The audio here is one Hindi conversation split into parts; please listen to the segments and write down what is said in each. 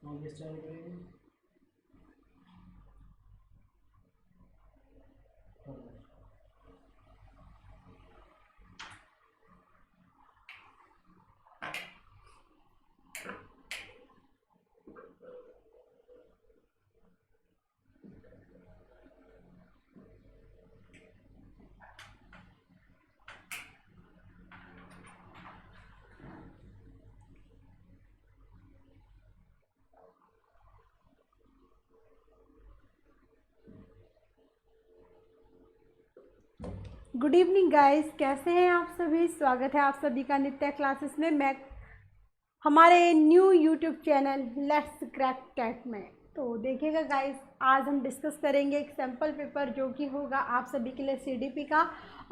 आगे स्टार्ट करेंगे। गुड इवनिंग गाइस, कैसे हैं आप सभी। स्वागत है आप सभी का नित्या क्लासेस में। मैं हमारे new YouTube channel let's crack TET में। तो देखिएगा गाइस, आज हम डिस्कस करेंगे एक सैम्पल पेपर जो कि होगा आप सभी के लिए सीडीपी का।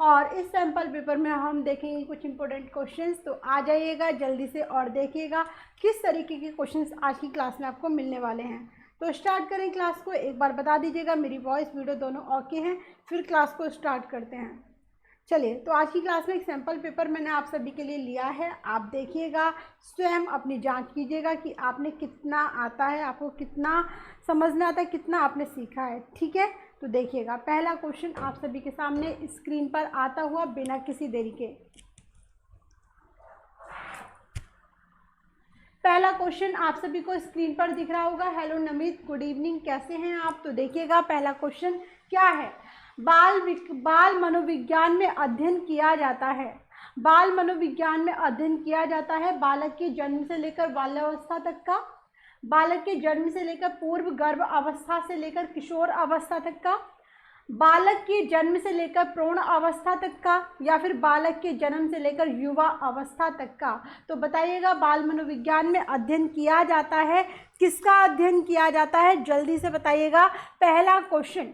और इस सैम्पल पेपर में हम देखेंगे कुछ इंपॉर्टेंट क्वेश्चंस। तो आ जाइएगा जल्दी से और देखिएगा किस तरीके के क्वेश्चंस आज की क्लास में आपको मिलने वाले हैं। तो स्टार्ट करें क्लास को। एक बार बता दीजिएगा मेरी वॉइस वीडियो दोनों ओके हैं, फिर क्लास को स्टार्ट करते हैं। चलिए, तो आज की क्लास में एक सैम्पल पेपर मैंने आप सभी के लिए लिया है। आप देखिएगा, स्वयं अपनी जांच कीजिएगा कि आपने कितना आता है, आपको कितना समझना आता है, कितना आपने सीखा है। ठीक है, तो देखिएगा पहला क्वेश्चन आप सभी के सामने स्क्रीन पर आता हुआ बिना किसी देरी के। पहला क्वेश्चन आप सभी को स्क्रीन पर दिख रहा होगा। हेलो नमित, गुड इवनिंग, कैसे हैं आप। तो देखिएगा पहला क्वेश्चन क्या है। बाल मनोविज्ञान में अध्ययन किया जाता है। बाल मनोविज्ञान में अध्ययन किया जाता है बालक के जन्म से लेकर बाल्यावस्था तक का, बालक के जन्म से लेकर पूर्व गर्भ अवस्था से लेकर किशोर अवस्था तक का, बालक के जन्म से लेकर प्रौढ़ अवस्था तक का, या फिर बालक के जन्म से लेकर युवा अवस्था तक का। तो बताइएगा बाल मनोविज्ञान में अध्ययन किया जाता है, किसका अध्ययन किया जाता है, जल्दी से बताइएगा पहला क्वेश्चन।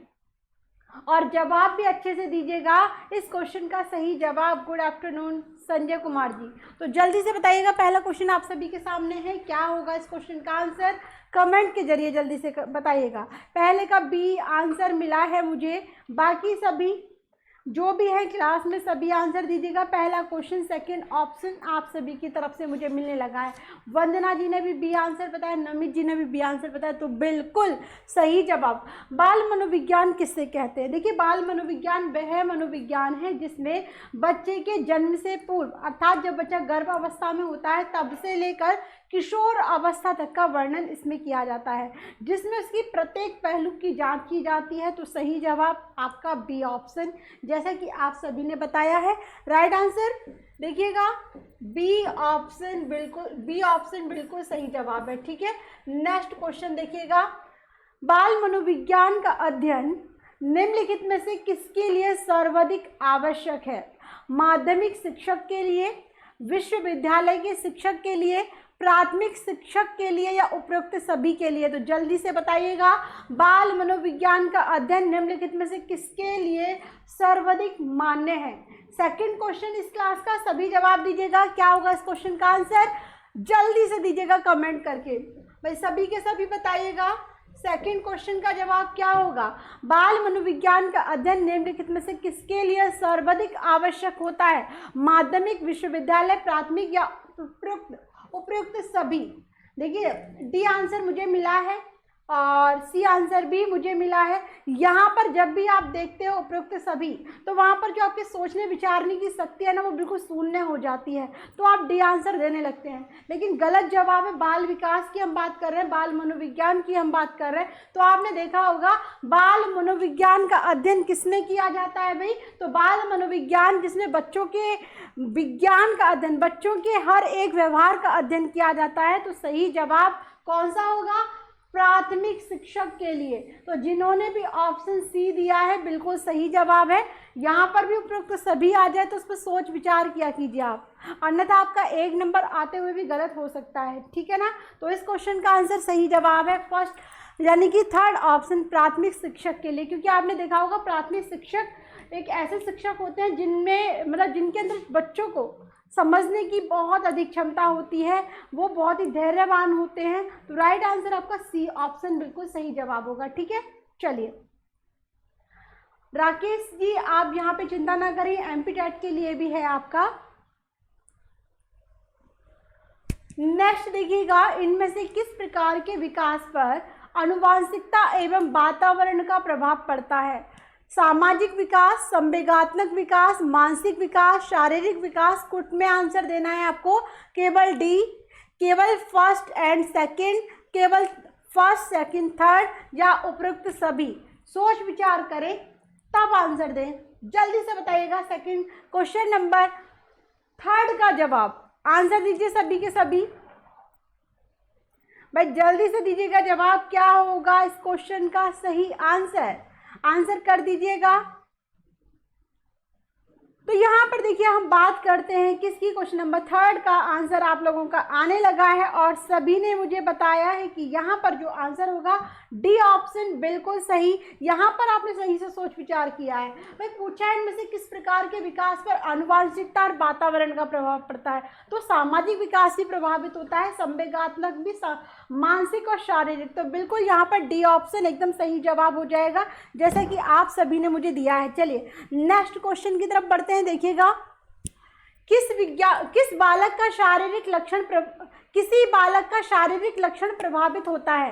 और जवाब भी अच्छे से दीजिएगा। इस क्वेश्चन का सही जवाब, गुड आफ्टरनून संजय कुमार जी। तो जल्दी से बताइएगा पहला क्वेश्चन आप सभी के सामने है, क्या होगा इस क्वेश्चन का आंसर। कमेंट के जरिए जल्दी से बताइएगा। पहले का बी आंसर मिला है मुझे, बाकी सभी जो भी है क्लास में सभी आंसर दीजिएगा। पहला क्वेश्चन सेकंड ऑप्शन आप सभी की तरफ से मुझे मिलने लगा है। वंदना जी ने भी बी आंसर बताया, नमित जी ने भी बी आंसर बताया, तो बिल्कुल सही जवाब। बाल मनोविज्ञान किससे कहते हैं। देखिए, बाल मनोविज्ञान वह मनोविज्ञान है जिसमें बच्चे के जन्म से पूर्व, अर्थात जब बच्चा गर्भ अवस्था में होता है तब से लेकर किशोर अवस्था तक का वर्णन इसमें किया जाता है, जिसमें उसकी प्रत्येक पहलू की जांच की जाती है। तो सही जवाब आपका बी ऑप्शन, जैसा कि आप सभी ने बताया है, राइट आंसर। देखिएगा बी ऑप्शन बिल्कुल सही जवाब है। ठीक है, नेक्स्ट क्वेश्चन देखिएगा। बाल मनोविज्ञान का अध्ययन निम्नलिखित में से किसके लिए सर्वाधिक आवश्यक है। माध्यमिक शिक्षक के लिए, विश्वविद्यालय के शिक्षक के लिए, प्राथमिक शिक्षक के लिए, या उपरोक्त सभी के लिए। तो जल्दी से बताइएगा बाल मनोविज्ञान का अध्ययन निम्नलिखित में से किसके लिए सर्वाधिक मान्य है। सेकंड क्वेश्चन इस क्लास का, सभी जवाब दीजिएगा। क्या होगा इस क्वेश्चन का आंसर, जल्दी से दीजिएगा कमेंट करके। भाई सभी के सभी बताइएगा सेकंड क्वेश्चन का जवाब क्या होगा। बाल मनोविज्ञान का अध्ययन निम्नलिखित में से किसके लिए सर्वाधिक आवश्यक होता है। माध्यमिक, विश्वविद्यालय, प्राथमिक, या उपयुक्त सभी। देखिए डी आंसर मुझे मिला है और सी आंसर भी मुझे मिला है। यहाँ पर जब भी आप देखते हो उपयुक्त सभी, तो वहाँ पर जो आपके सोचने विचारने की शक्ति है ना, वो बिल्कुल शून्य हो जाती है, तो आप डी आंसर देने लगते हैं। लेकिन गलत जवाब है। बाल विकास की हम बात कर रहे हैं, बाल मनोविज्ञान की हम बात कर रहे हैं। तो आपने देखा होगा बाल मनोविज्ञान का अध्ययन किसमें किया जाता है भाई। तो बाल मनोविज्ञान जिसमें बच्चों के विज्ञान का अध्ययन, बच्चों के हर एक व्यवहार का अध्ययन किया जाता है। तो सही जवाब कौन सा होगा, प्राथमिक शिक्षक के लिए। तो जिन्होंने भी ऑप्शन सी दिया है बिल्कुल सही जवाब है। यहाँ पर भी उपयुक्त सभी आ जाए तो उस पर सोच विचार किया कीजिए आप, अन्यथा आपका एक नंबर आते हुए भी गलत हो सकता है। ठीक है ना। तो इस क्वेश्चन का आंसर सही जवाब है फर्स्ट, यानी कि थर्ड ऑप्शन प्राथमिक शिक्षक के लिए। क्योंकि आपने देखा होगा प्राथमिक शिक्षक एक ऐसे शिक्षक होते हैं जिनमें मतलब जिनके अंदर बच्चों को समझने की बहुत अधिक क्षमता होती है, वो बहुत ही धैर्यवान होते हैं। तो राइट आंसर आपका सी ऑप्शन बिल्कुल सही जवाब होगा। ठीक है, चलिए राकेश जी आप यहाँ पे चिंता ना करिए, एमपी टेट के लिए भी है आपका। नेक्स्ट देखिएगा, इनमें से किस प्रकार के विकास पर आनुवंशिकता एवं वातावरण का प्रभाव पड़ता है? सामाजिक विकास, संवेगात्मक विकास, मानसिक विकास, शारीरिक विकास। कुट में आंसर देना है आपको, केवल डी, केवल फर्स्ट एंड सेकंड, केवल फर्स्ट सेकंड थर्ड, या उपरोक्त सभी। सोच विचार करें तब आंसर दें, जल्दी से बताइएगा। सेकंड क्वेश्चन नंबर थर्ड का जवाब आंसर दीजिए सभी के सभी। भाई जल्दी से दीजिएगा जवाब, क्या होगा इस क्वेश्चन का सही आंसर, आंसर कर दीजिएगा। तो यहाँ पर देखिए हम बात करते हैं किसकी, क्वेश्चन नंबर थर्ड का आंसर आप लोगों का आने लगा है और सभी ने मुझे बताया है कि यहाँ पर जो आंसर होगा डी ऑप्शन बिल्कुल सही। यहाँ पर आपने सही से सोच विचार किया है। भाई पूछा है इनमें से किस प्रकार के विकास पर आनुवंशिकता और वातावरण का प्रभाव पड़ता है, तो सामाजिक विकास भी प्रभावित होता है, संवेगात्मक भी, मानसिक और शारीरिक। तो बिल्कुल यहाँ पर डी ऑप्शन एकदम सही जवाब हो जाएगा, जैसा कि आप सभी ने मुझे दिया है। चलिए नेक्स्ट क्वेश्चन की तरफ बढ़ते हैं। देखिएगा, किसी बालक का शारीरिक लक्षण प्रभावित होता है?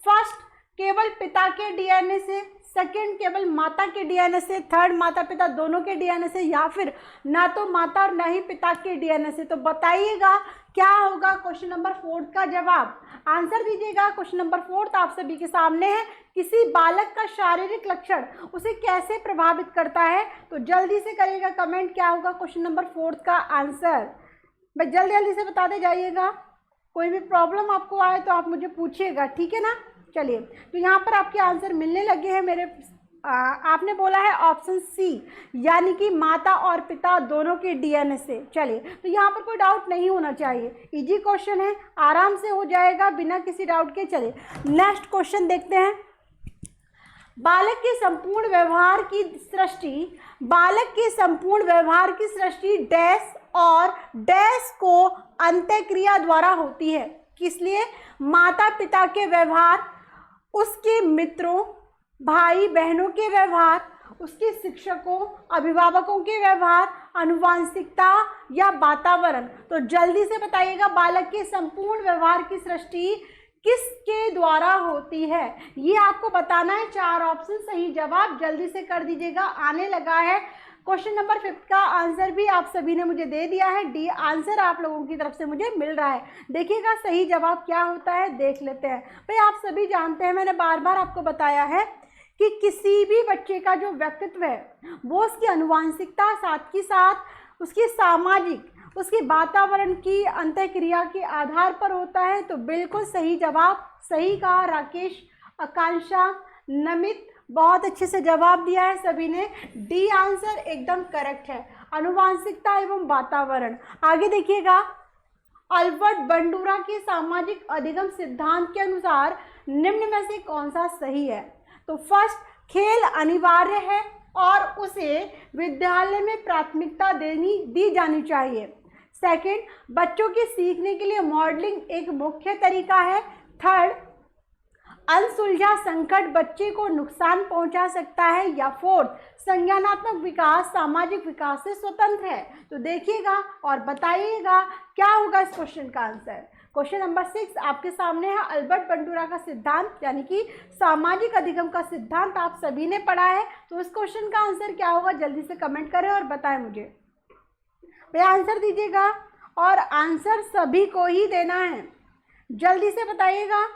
फर्स्ट, केवल पिता के डीएनए से, सेकंड केवल माता के डीएनए से, थर्ड माता पिता दोनों के डीएनए से, या फिर ना तो माता और ना ही पिता के डीएनए से। तो बताइएगा क्या होगा क्वेश्चन नंबर फोर्थ का जवाब, आंसर दीजिएगा। क्वेश्चन नंबर फोर्थ आप सभी के सामने है, किसी बालक का शारीरिक लक्षण उसे कैसे प्रभावित करता है? तो जल्दी से करिएगा कमेंट, क्या होगा क्वेश्चन नंबर फोर्थ का आंसर। भाई जल्दी जल्दी से बताते जाइएगा, कोई भी प्रॉब्लम आपको आए तो आप मुझे पूछिएगा, ठीक है ना। चलिए तो यहाँ पर आपके आंसर मिलने लगे हैं मेरे। आपने बोला है ऑप्शन सी, यानी कि माता और पिता दोनों के डीएनए से। चलिए तो यहाँ पर कोई डाउट नहीं होना चाहिए, इजी क्वेश्चन है, आराम से हो जाएगा बिना किसी डाउट के। चलिए नेक्स्ट क्वेश्चन देखते हैं। बालक के संपूर्ण व्यवहार की सृष्टि डैश और डैश को अंत्यक्रिया द्वारा होती है। किस लिए? माता पिता के व्यवहार, उसके मित्रों भाई बहनों के व्यवहार, उसके शिक्षकों अभिभावकों के व्यवहार, आनुवंशिकता या वातावरण। तो जल्दी से बताइएगा, बालक के संपूर्ण व्यवहार की सृष्टि किसके द्वारा होती है, ये आपको बताना है। 4 ऑप्शन सही जवाब जल्दी से कर दीजिएगा, आने लगा है। क्वेश्चन नंबर 5 का आंसर भी आप सभी ने मुझे दे दिया है, डी आंसर आप लोगों की तरफ से मुझे मिल रहा है। देखिएगा सही जवाब क्या होता है, देख लेते हैं। भाई आप सभी जानते हैं, मैंने बार बार आपको बताया है कि किसी भी बच्चे का जो व्यक्तित्व है वो उसकी आनुवंशिकता, साथ ही साथ उसकी सामाजिक, उसकी वातावरण की अंतःक्रिया के आधार पर होता है। तो बिल्कुल सही जवाब सही कहा राकेश, आकांक्षा, नमित, बहुत अच्छे से जवाब दिया है सभी ने। डी आंसर एकदम करेक्ट है, आनुवंशिकता एवं वातावरण। आगे देखिएगा, अल्बर्ट बंडूरा के सामाजिक अधिगम सिद्धांत के अनुसार निम्न में से कौन सा सही है? तो फर्स्ट, खेल अनिवार्य है और उसे विद्यालय में प्राथमिकता दी जानी चाहिए। सेकंड, बच्चों के सीखने के लिए मॉडलिंग एक मुख्य तरीका है। थर्ड, अनसुलझा संकट बच्चे को नुकसान पहुंचा सकता है। या फोर्थ, संज्ञानात्मक विकास सामाजिक विकास से स्वतंत्र है। तो देखिएगा और बताइएगा क्या होगा इस क्वेश्चन का आंसर। क्वेश्चन नंबर 6 आपके सामने है, अल्बर्ट बंडूरा का सिद्धांत यानी कि सामाजिक अधिगम का सिद्धांत आप सभी ने पढ़ा है। तो इस क्वेश्चन का आंसर क्या होगा, जल्दी से कमेंट करें और बताएं मुझे। भाई आंसर दीजिएगा और आंसर सभी को ही देना है, जल्दी से बताइएगा।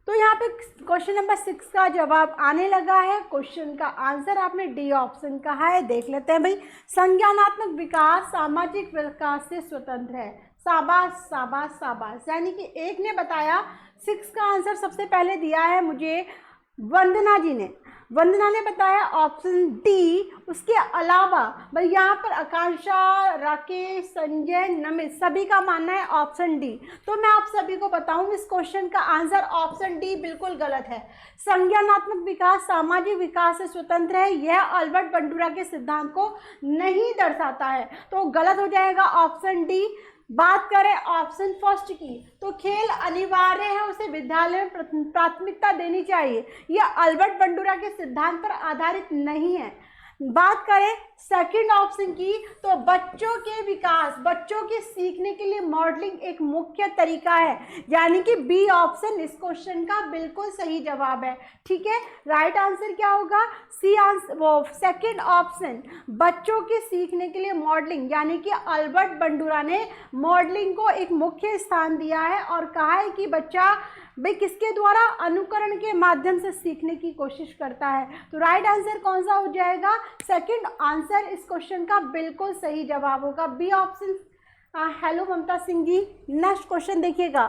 तो यहाँ पे क्वेश्चन नंबर 6 का जवाब आने लगा है। क्वेश्चन का आंसर आपने डी ऑप्शन कहा है, देख लेते हैं। भाई संज्ञानात्मक विकास सामाजिक विकास से स्वतंत्र है। शाबाश शाबाश शाबाश, यानी कि एक ने बताया, 6 का आंसर सबसे पहले दिया है मुझे वंदना जी ने। वंदना ने बताया ऑप्शन डी। उसके अलावा भाई यहाँ पर आकांक्षा, राकेश, संजय, नमित सभी का मानना है ऑप्शन डी। तो मैं आप सभी को बताऊं, इस क्वेश्चन का आंसर ऑप्शन डी बिल्कुल गलत है। संज्ञानात्मक विकास सामाजिक विकास से स्वतंत्र है, यह अल्बर्ट बंडूरा के सिद्धांत को नहीं दर्शाता है, तो गलत हो जाएगा ऑप्शन डी। बात करें ऑप्शन फर्स्ट की, तो खेल अनिवार्य है, उसे विद्यालय में प्राथमिकता देनी चाहिए, यह अल्बर्ट बंडूरा के सिद्धांत पर आधारित नहीं है। बात करें सेकंड ऑप्शन की, तो बच्चों के विकास, बच्चों के सीखने के लिए मॉडलिंग एक मुख्य तरीका है, यानी कि बी ऑप्शन इस क्वेश्चन का बिल्कुल सही जवाब है। ठीक है, राइट आंसर क्या होगा? सी आंसर, वो सेकंड ऑप्शन, बच्चों के सीखने के लिए मॉडलिंग, यानी कि अल्बर्ट बंडूरा ने मॉडलिंग को एक मुख्य स्थान दिया है और कहा है कि बच्चा भाई किसके द्वारा? अनुकरण के माध्यम से सीखने की कोशिश करता है। तो राइट आंसर कौन सा हो जाएगा? सेकंड आंसर इस क्वेश्चन का बिल्कुल सही जवाब होगा, बी ऑप्शन। हेलो ममता सिंह जी, नेक्स्ट क्वेश्चन देखिएगा,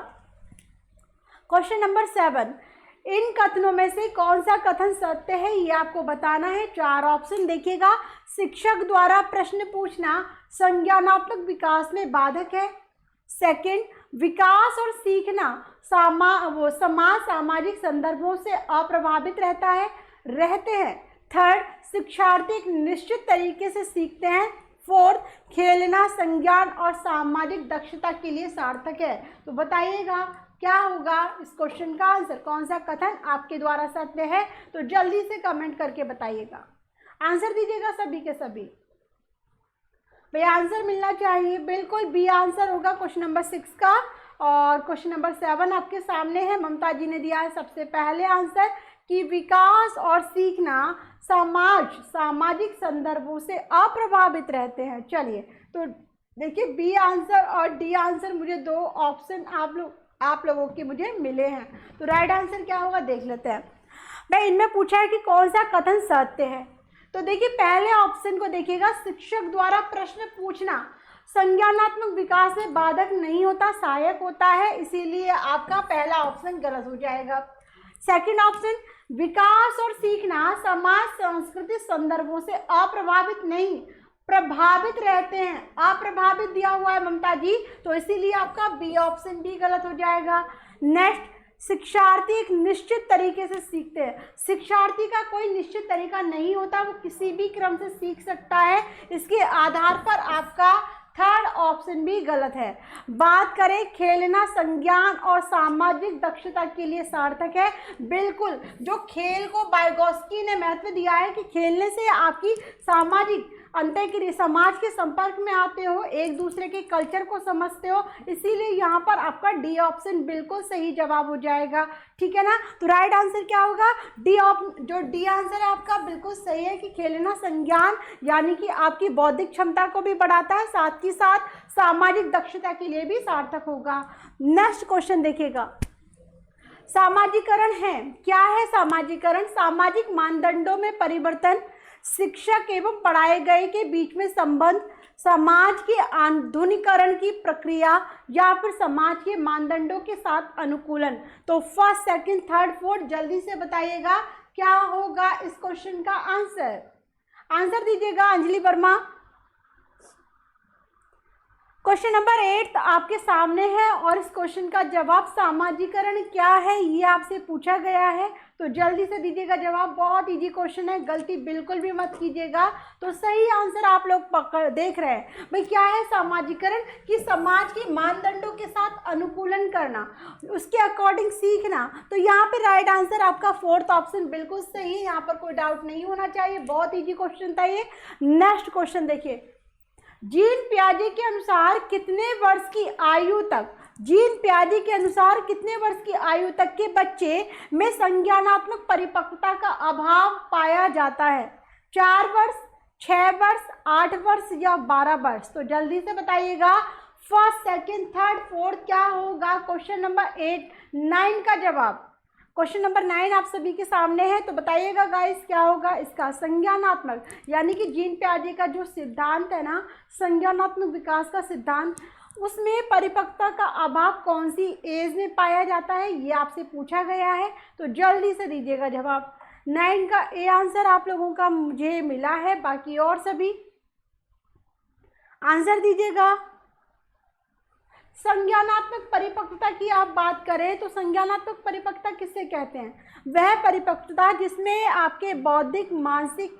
क्वेश्चन नंबर 7। इन कथनों में से कौन सा कथन सत्य है, ये आपको बताना है। 4 ऑप्शन देखिएगा। शिक्षक द्वारा प्रश्न पूछना संज्ञानात्मक विकास में बाधक है। सेकंड, विकास और सीखना समाज सामाजिक संदर्भों से अप्रभावित रहते हैं। थर्ड, शिक्षार्थी एक निश्चित तरीके से सीखते हैं। फोर्थ, खेलना संज्ञान और सामाजिक दक्षता के लिए सार्थक है। तो बताइएगा क्या होगा इस क्वेश्चन का आंसर, कौन सा कथन आपके द्वारा सत्य है? तो जल्दी से कमेंट करके बताइएगा, आंसर दीजिएगा सभी के सभी। भाई आंसर मिलना चाहिए, बिल्कुल बी आंसर होगा क्वेश्चन नंबर 6 का। और क्वेश्चन नंबर 7 आपके सामने है, ममता जी ने दिया है सबसे पहले आंसर कि विकास और सीखना सामाजिक संदर्भों से अप्रभावित रहते हैं। चलिए तो देखिए बी आंसर और डी आंसर, मुझे 2 ऑप्शन आप लोगों के मुझे मिले हैं। तो राइट आंसर क्या होगा देख लेते हैं। भाई इनमें पूछा है कि कौन सा कथन सत्य है, तो देखिए पहले ऑप्शन को देखिएगा, शिक्षक द्वारा प्रश्न पूछना संज्ञानात्मक विकास में बाधक नहीं होता, सहायक होता है, इसीलिए आपका पहला ऑप्शन गलत हो जाएगा। सेकंड ऑप्शन, विकास और सीखना समाज सांस्कृतिक संदर्भों से अप्रभावित नहीं प्रभावित रहते हैं, अप्रभावित दिया हुआ है ममता जी, तो इसीलिए आपका बी ऑप्शन भी गलत हो जाएगा। नेक्स्ट, शिक्षार्थी एक निश्चित तरीके से सीखते हैं, शिक्षार्थी का कोई निश्चित तरीका नहीं होता, वो किसी भी क्रम से सीख सकता है, इसके आधार पर आपका थर्ड ऑप्शन भी गलत है। बात करें खेलना संज्ञान और सामाजिक दक्षता के लिए सार्थक है, बिल्कुल जो खेल को वाइगोत्स्की ने महत्व दिया है कि खेलने से आपकी सामाजिक अंतःक्रिया, समाज के संपर्क में आते हो, एक दूसरे के कल्चर को समझते हो, इसीलिए यहाँ पर आपका डी ऑप्शन बिल्कुल सही जवाब हो जाएगा। ठीक है ना, तो राइट आंसर क्या होगा? जो डी आंसर है आपका बिल्कुल सही है कि खेलना संज्ञान यानी कि आपकी बौद्धिक क्षमता को भी बढ़ाता है, साथ ही साथ सामाजिक दक्षता के लिए भी सार्थक होगा। नेक्स्ट क्वेश्चन देखिएगा, सामाजिकरण है क्या है? सामाजिकरण सामाजिक मानदंडों में परिवर्तन, शिक्षक एवं पढ़ाए गए के बीच में संबंध, समाज के आधुनिकीकरण की प्रक्रिया या फिर समाज के मानदंडों के साथ अनुकूलन। तो फर्स्ट, सेकंड, थर्ड, फोर्थ जल्दी से बताइएगा क्या होगा इस क्वेश्चन का आंसर, आंसर दीजिएगा अंजलि वर्मा। क्वेश्चन नंबर 8 आपके सामने है और इस क्वेश्चन का जवाब सामाजिकरण क्या है ये आपसे पूछा गया है, तो जल्दी से दीजिएगा जवाब, बहुत इजी क्वेश्चन है, गलती बिल्कुल भी मत कीजिएगा। तो सही आंसर आप लोग देख रहे हैं भाई क्या है सामाजिकरण, कि समाज के मानदंडों के साथ अनुकूलन करना, उसके अकॉर्डिंग सीखना। तो यहाँ पे राइट आंसर आपका फोर्थ ऑप्शन बिल्कुल सही है, यहाँ पर कोई डाउट नहीं होना चाहिए, बहुत ईजी क्वेश्चन था ये। नेक्स्ट क्वेश्चन देखिए, जीन पियाजे के अनुसार कितने वर्ष की आयु तक, जीन पियाजे के अनुसार कितने वर्ष की आयु तक के बच्चे में संज्ञानात्मक परिपक्वता का अभाव पाया जाता है? 4 वर्ष, 6 वर्ष, 8 वर्ष या 12 वर्ष? तो जल्दी से बताइएगा फर्स्ट, सेकंड, थर्ड, फोर्थ क्या होगा क्वेश्चन नंबर 8, 9 का जवाब। क्वेश्चन नंबर 9 आप सभी के सामने है, तो बताइएगा गाइस क्या होगा इसका? संज्ञानात्मक, यानी कि जीन पियाजे का जो सिद्धांत है ना, संज्ञानात्मक विकास का सिद्धांत, उसमें परिपक्वता का अभाव कौन सी एज में पाया जाता है ये आपसे पूछा गया है, तो जल्दी से दीजिएगा जवाब। 9 का ए आंसर आप लोगों का मुझे मिला है, बाकी और सभी आंसर दीजिएगा। संज्ञानात्मक परिपक्वता की आप बात करें तो संज्ञानात्मक परिपक्वता किससे कहते हैं? वह परिपक्वता जिसमें आपके बौद्धिक, मानसिक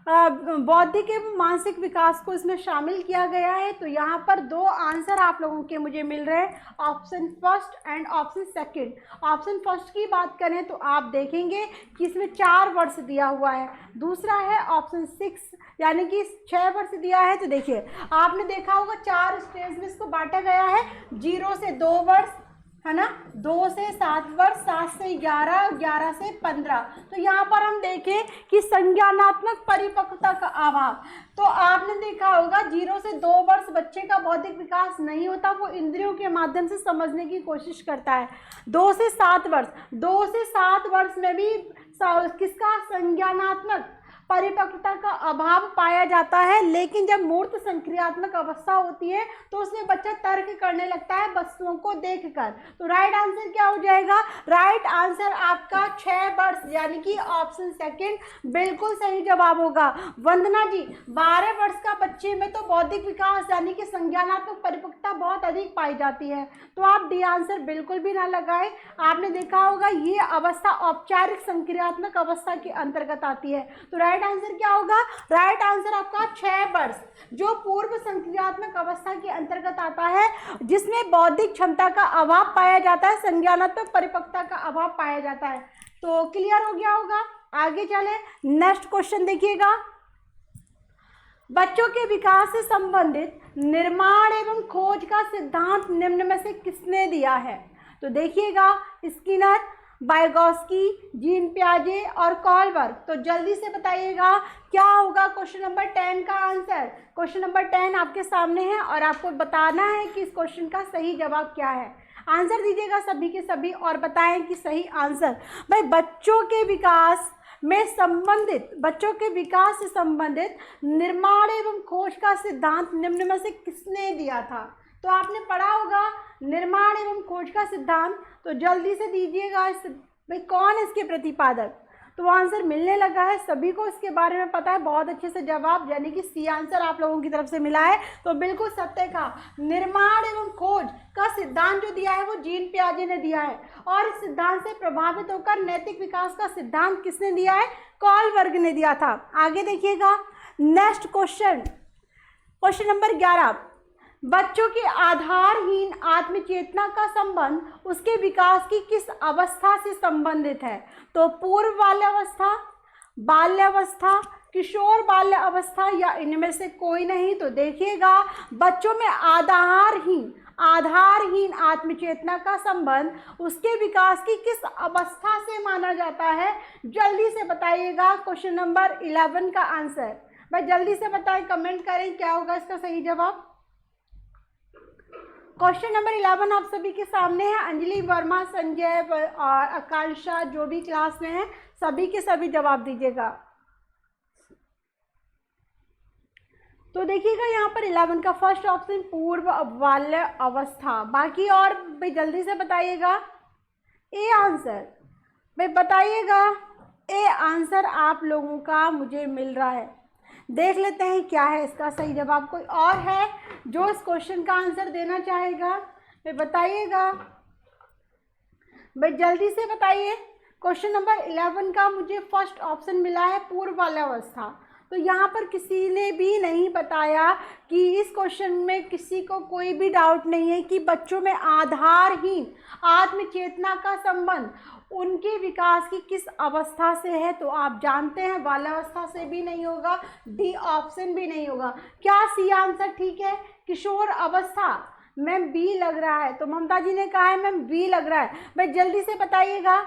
बौद्धिक एवं मानसिक विकास को इसमें शामिल किया गया है। तो यहाँ पर दो आंसर आप लोगों के मुझे मिल रहे हैं, option first and option second. Option first की बात करें तो आप देखेंगे कि इसमें 4 वर्ष दिया हुआ है। दूसरा है ऑप्शन 6 यानी कि 6 वर्ष दिया है। तो देखिए आपने देखा होगा 4 स्टेज में इसको बांटा गया है, 0 से 2 वर्ष है ना, 2 से 7 वर्ष, 7 से 11, 11 से 15। तो यहाँ पर हम देखें कि संज्ञानात्मक परिपक्वता का अभाव, तो आपने देखा होगा 0 से 2 वर्ष बच्चे का बौद्धिक विकास नहीं होता, वो इंद्रियों के माध्यम से समझने की कोशिश करता है। 2 से 7 वर्ष, 2 से 7 वर्ष में भी किसका संज्ञानात्मक परिपक्वता का अभाव पाया जाता है। लेकिन जब मूर्त संक्रियात्मक अवस्था होती है तो उसमें बच्चा तर्क करने लगता है वस्तुओं को देखकर। तो राइट आंसर क्या हो जाएगा? राइट आंसर आपका 6 वर्ष यानी कि ऑप्शन सेकंड बिल्कुल सही जवाब होगा। वंदना जी, 12 वर्ष का बच्चे में तो बौद्धिक विकास यानी कि संज्ञानात्मक परिपक्वता बहुत अधिक पाई जाती है। तो आप डी आंसर बिल्कुल भी ना लगाएं। आपने देखा होगा ये अवस्था औपचारिक संक्रियात्मक अवस्था के अंतर्गत आती है। तो राइट आंसर क्या होगा? राइट आंसर आपका 6 वर्ष जो पूर्व संक्रियात्मक अवस्था के अंतर्गत आता है, जिसमें बौद्धिक क्षमता का अभाव पाया जाता है, संज्ञानात्मक परिपक्वता का अभाव पाया जाता है। तो क्लियर हो गया होगा। आगे चले, नेक्स्ट क्वेश्चन देखिएगा। बच्चों के विकास से संबंधित निर्माण एवं खोज का सिद्धांत निम्न में से किसने दिया है? तो देखिएगा, स्किनर, वाइगोस्की, जीन पियाजे और कॉलबर्ग। तो जल्दी से बताइएगा क्या होगा क्वेश्चन नंबर 10 का आंसर। क्वेश्चन नंबर 10 आपके सामने है और आपको बताना है कि इस क्वेश्चन का सही जवाब क्या है। आंसर दीजिएगा सभी के सभी और बताएं कि सही आंसर। भाई बच्चों के विकास से संबंधित निर्माण एवं खोज का सिद्धांत निम्न में से किसने दिया था? तो आपने पढ़ा होगा निर्माण एवं खोज का सिद्धांत। तो जल्दी से दीजिएगा भाई कौन है इसके प्रतिपादक। तो आंसर मिलने लगा है, सभी को इसके बारे में पता है। बहुत अच्छे से जवाब यानी कि सी आंसर आप लोगों की तरफ से मिला है। तो बिल्कुल सत्य का निर्माण एवं खोज का सिद्धांत जो दिया है वो जीन पियाजे ने दिया है। और इस सिद्धांत से प्रभावित होकर नैतिक विकास का सिद्धांत किसने दिया है? कॉलबर्ग ने दिया था। आगे देखिएगा नेक्स्ट क्वेश्चन, क्वेश्चन नंबर 11। बच्चों की आधारहीन आत्मचेतना का संबंध उसके विकास की किस अवस्था से संबंधित है? तो पूर्व बाल्यावस्था, बाल्यावस्था, किशोर बाल्य अवस्था या इनमें से कोई नहीं। तो देखिएगा बच्चों में आधारहीन आत्मचेतना का संबंध उसके विकास की किस अवस्था से माना जाता है? जल्दी से बताइएगा क्वेश्चन नंबर 11 का आंसर। भाई जल्दी से बताएं, कमेंट करें क्या होगा इसका सही जवाब। क्वेश्चन नंबर 11 आप सभी के सामने है। अंजलि वर्मा, संजय और आकांक्षा जो भी क्लास में है सभी के सभी जवाब दीजिएगा। तो देखिएगा यहाँ पर 11 का फर्स्ट ऑप्शन पूर्व बाल्य अवस्था। बाकी और भाई जल्दी से बताइएगा ए आंसर। भाई बताइएगा ए आंसर आप लोगों का मुझे मिल रहा है। देख लेते हैं क्या है इसका सही जवाब। कोई और है जो इस क्वेश्चन का आंसर देना चाहेगा? भाई बताइएगा, भाई जल्दी से बताइए। क्वेश्चन नंबर 11 का मुझे फर्स्ट ऑप्शन मिला है पूर्व बाल्यावस्था। तो यहाँ पर किसी ने भी नहीं बताया कि इस क्वेश्चन में किसी को कोई भी डाउट नहीं है कि बच्चों में आधारहीन आत्मचेतना का संबंध उनके विकास की किस अवस्था से है। तो आप जानते हैं बाल्यावस्था से भी नहीं होगा, डी ऑप्शन भी नहीं होगा। क्या सी आंसर ठीक है? किशोर अवस्था। मैम बी लग रहा है। तो ममता जी ने कहा है मैम बी लग रहा है। भाई जल्दी से बताइएगा।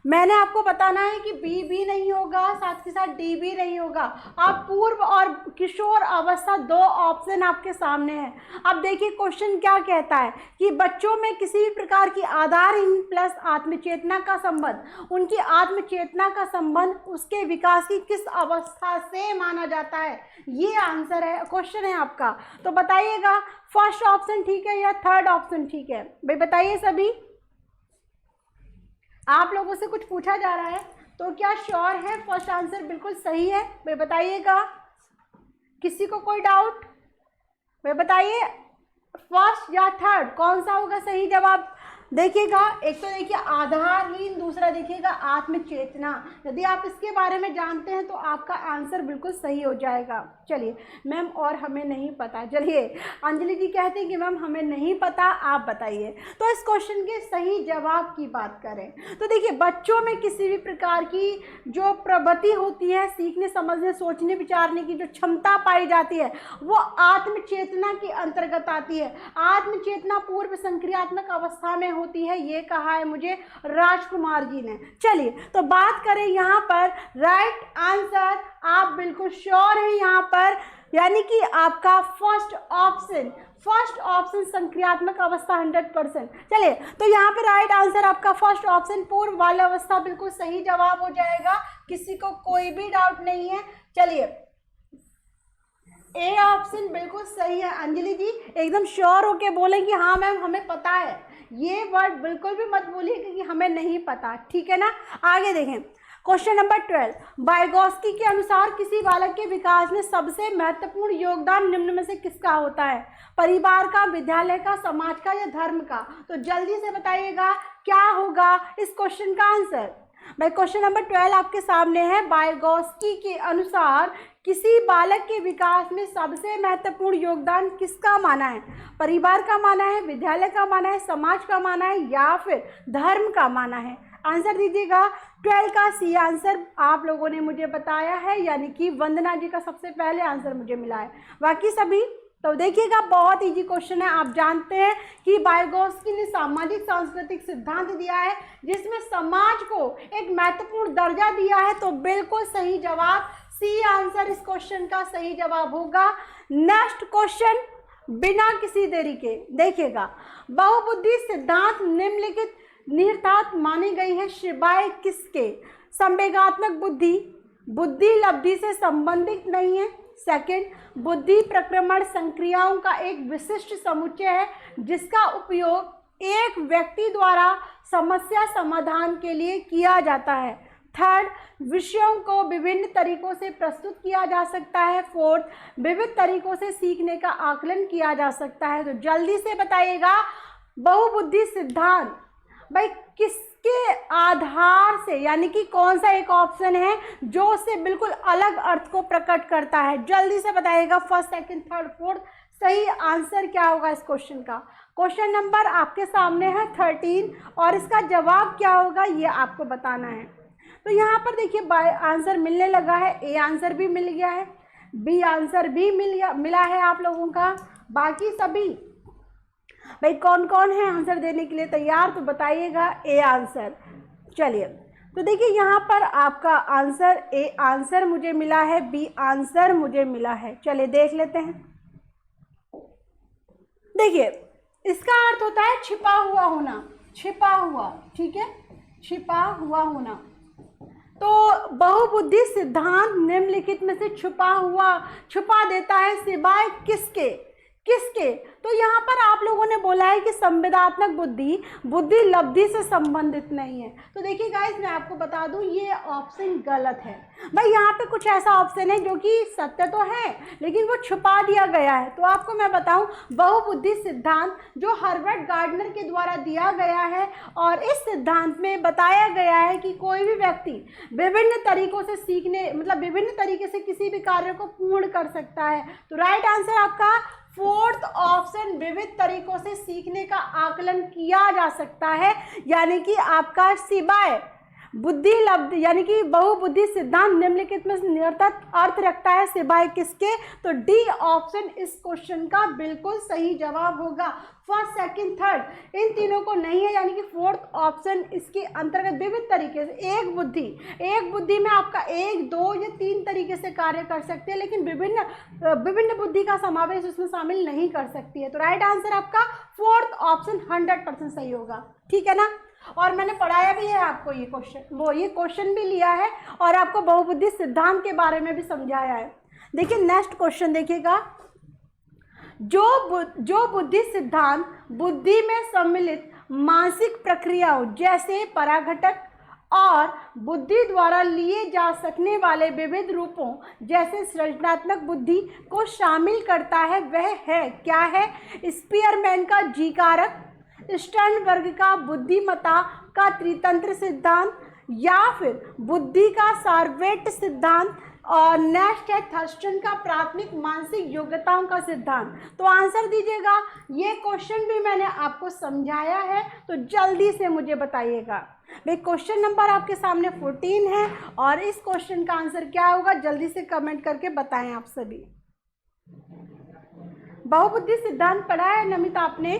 मैंने आपको बताना है कि बी भी नहीं होगा, साथ के साथ डी भी नहीं होगा। आप पूर्व और किशोर अवस्था दो ऑप्शन आपके सामने हैं। अब देखिए क्वेश्चन क्या कहता है कि बच्चों में किसी भी प्रकार की आधारहीन प्लस आत्मचेतना का संबंध, उनकी आत्मचेतना का संबंध उसके विकास की किस अवस्था से माना जाता है। ये आंसर है, क्वेश्चन है आपका। तो बताइएगा फर्स्ट ऑप्शन ठीक है या थर्ड ऑप्शन ठीक है? भाई बताइए सभी। आप लोगों से कुछ पूछा जा रहा है तो क्या श्योर है फर्स्ट आंसर बिल्कुल सही है? भाई बताइएगा। किसी को कोई डाउट? भाई बताइए फर्स्ट या थर्ड कौन सा होगा सही जवाब? देखिएगा, एक तो देखिए आधारहीन, दूसरा देखिएगा आत्मचेतना। यदि आप इसके बारे में जानते हैं तो आपका आंसर बिल्कुल सही हो जाएगा। चलिए मैम, और हमें नहीं पता। चलिए अंजलि जी कहते हैं कि मैम हमें नहीं पता, आप बताइए। तो इस क्वेश्चन के सही जवाब की बात करें तो देखिए, बच्चों में किसी भी प्रकार की जो प्रवृत्ति होती है, सीखने समझने सोचने विचारने की जो क्षमता पाई जाती है, वो आत्मचेतना के अंतर्गत आती है। आत्मचेतना पूर्व संक्रियात्मक अवस्था में होती है, ये कहा है मुझे राजकुमार जी ने। चलिए तो बात करें यहाँ पर राइट आंसर, आप बिल्कुल श्योर हैं यहाँ पर, यानी कि आपका फर्स्ट ऑप्शन संक्रियात्मक अवस्था 100%। चलिए तो यहाँ पे राइट आंसर आपका फर्स्ट ऑप्शन पूर्व वाला अवस्था बिल्कुल सही जवाब हो जाएगा, किसी को कोई भी डाउट नहीं है। चलिए ए ऑप्शन बिल्कुल सही है। अंजलि जी एकदम श्योर होके बोलें कि हाँ मैम हमें पता है, ये वर्ड बिल्कुल भी मत बोलिए कि हमें नहीं पता, ठीक है ना। आगे देखें क्वेश्चन नंबर 12, वाइगोत्स्की के अनुसार किसी बालक के विकास में सबसे महत्वपूर्ण योगदान निम्न में से किसका होता है? परिवार का, विद्यालय का, समाज का या धर्म का? तो जल्दी से बताइएगा क्या होगा इस क्वेश्चन का आंसर। भाई क्वेश्चन नंबर 12 आपके सामने है। वाइगोत्स्की के अनुसार किसी बालक के विकास में सबसे महत्वपूर्ण योगदान किसका माना है? परिवार का माना है, विद्यालय का माना है, समाज का माना है या फिर धर्म का माना है? आंसर दीजिएगा। 12 का सी आंसर आप लोगों ने मुझे बताया है, यानी कि वंदना जी का सबसे पहले आंसर मुझे मिला है। बाकी सभी तो देखिएगा बहुत इजी क्वेश्चन है। आप जानते हैं कि वाइगोत्स्की ने सामाजिक सांस्कृतिक सिद्धांत दिया है जिसमें समाज को एक महत्वपूर्ण दर्जा दिया है, तो बिल्कुल सही जवाब सी आंसर इस क्वेश्चन का सही जवाब होगा। नेक्स्ट क्वेश्चन बिना किसी देरी के देखिएगा, बहुबुद्धि सिद्धांत निम्नलिखित निहितार्थ मानी गई है शिवाय किसके? संवेगात्मक बुद्धि, बुद्धि लब्धि से संबंधित नहीं है। सेकंड, बुद्धि प्रक्रमण संक्रियाओं का एक विशिष्ट समुच्चय है जिसका उपयोग एक व्यक्ति द्वारा समस्या समाधान के लिए किया जाता है। थर्ड, विषयों को विभिन्न तरीकों से प्रस्तुत किया जा सकता है। फोर्थ, विविध तरीकों से सीखने का आकलन किया जा सकता है। तो जल्दी से बताइएगा बहुबुद्धि सिद्धांत भाई किसके आधार से, यानी कि कौन सा एक ऑप्शन है जो उससे बिल्कुल अलग अर्थ को प्रकट करता है? जल्दी से बताइएगा फर्स्ट, सेकंड, थर्ड, फोर्थ सही आंसर क्या होगा इस क्वेश्चन का। क्वेश्चन नंबर आपके सामने है 13 और इसका जवाब क्या होगा ये आपको बताना है। तो यहाँ पर देखिए आंसर मिलने लगा है, ए आंसर भी मिल गया है, बी आंसर भी मिला है आप लोगों का। बाकी सभी भाई कौन कौन है आंसर देने के लिए तैयार, तो बताइएगा ए आंसर। चलिए तो देखिए यहाँ पर आपका आंसर ए आंसर मुझे मिला है, बी आंसर मुझे मिला है। चलिए देख लेते हैं। देखिए इसका अर्थ होता है छिपा हुआ होना, छिपा हुआ, ठीक है, छिपा हुआ होना। तो बहुबुद्धि सिद्धांत निम्नलिखित में से छुपा देता है सिवाय किसके? तो यहाँ पर आप लोगों ने बोला है कि संवेदात्मक बुद्धि, बुद्धि लब्धि से संबंधित नहीं है। तो देखिए गाइस मैं आपको बता दूं ये ऑप्शन गलत है। भाई यहाँ पे कुछ ऐसा ऑप्शन है जो कि सत्य तो है लेकिन वो छुपा दिया गया है। तो आपको मैं बताऊं बहुबुद्धि सिद्धांत जो हार्वर्ड गार्डनर के द्वारा दिया गया है और इस सिद्धांत में बताया गया है कि कोई भी व्यक्ति विभिन्न तरीकों से सीखने, मतलब विभिन्न तरीके से किसी भी कार्य को पूर्ण कर सकता है। तो राइट आंसर आपका फोर्थ ऑप्शन, विविध तरीकों से सीखने का आकलन किया जा सकता है, यानी कि आपका सिवाय बुद्धि लब्धि, यानी कि बहुबुद्धि सिद्धांत निम्नलिखित में निरर्थक अर्थ रखता है सिवाय किसके? तो डी ऑप्शन इस क्वेश्चन का बिल्कुल सही जवाब होगा। फर्स्ट, सेकंड, थर्ड इन तीनों को नहीं है, यानी कि फोर्थ ऑप्शन इसके अंतर्गत विविध तरीके से एक बुद्धि में आपका 1, 2 या 3 तरीके से कार्य कर सकते हैं, लेकिन विभिन्न बुद्धि का समावेश उसमें शामिल नहीं कर सकती है। तो राइट आंसर आपका फोर्थ ऑप्शन 100% सही होगा, ठीक है ना। और मैंने पढ़ाया भी है आपको ये क्वेश्चन भी लिया है और आपको बहुबुद्धि सिद्धांत के बारे में भी समझाया है। देखिए नेक्स्ट क्वेश्चन देखिएगा, जो बुद्धि सिद्धांत बुद्धि में सम्मिलित मानसिक प्रक्रियाओं जैसे पराघटक और बुद्धि द्वारा लिए जा सकने वाले विविध रूपों जैसे सृजनात्मक बुद्धि को शामिल करता है वह है क्या है? स्पीयरमैन का जी कारक, स्टर्नबर्ग का बुद्धिमत्ता का त्रितंत्र सिद्धांत, या फिर बुद्धि का सार्वभौमिक सिद्धांत, और नेक्स्ट है थर्स्टन का प्राथमिक मानसिक योग्यताओं का सिद्धांत। तो आंसर दीजिएगा। ये क्वेश्चन भी मैंने आपको समझाया है, तो जल्दी से मुझे बताइएगा। भाई क्वेश्चन नंबर आपके सामने 14 है और इस क्वेश्चन का आंसर क्या होगा, जल्दी से कमेंट करके बताएं आप सभी। बहुबुद्धि सिद्धांत पढ़ा है नमिता आपने?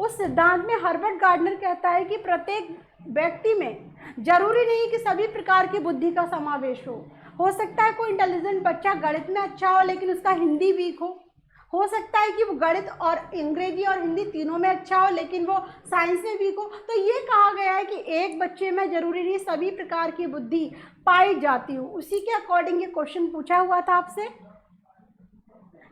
उस सिद्धांत में हर्बर्ट गार्डनर कहता है कि प्रत्येक व्यक्ति में जरूरी नहीं कि सभी प्रकार की बुद्धि का समावेश हो सकता है कोई इंटेलिजेंट बच्चा गणित में अच्छा हो लेकिन उसका हिंदी वीक हो सकता है कि वो गणित और अंग्रेजी और हिंदी तीनों में अच्छा हो लेकिन वो साइंस में वीक हो। तो ये कहा गया है कि एक बच्चे में जरूरी नहीं सभी प्रकार की बुद्धि पाई जाती हो। उसी के अकॉर्डिंग ये क्वेश्चन पूछा हुआ था आपसे।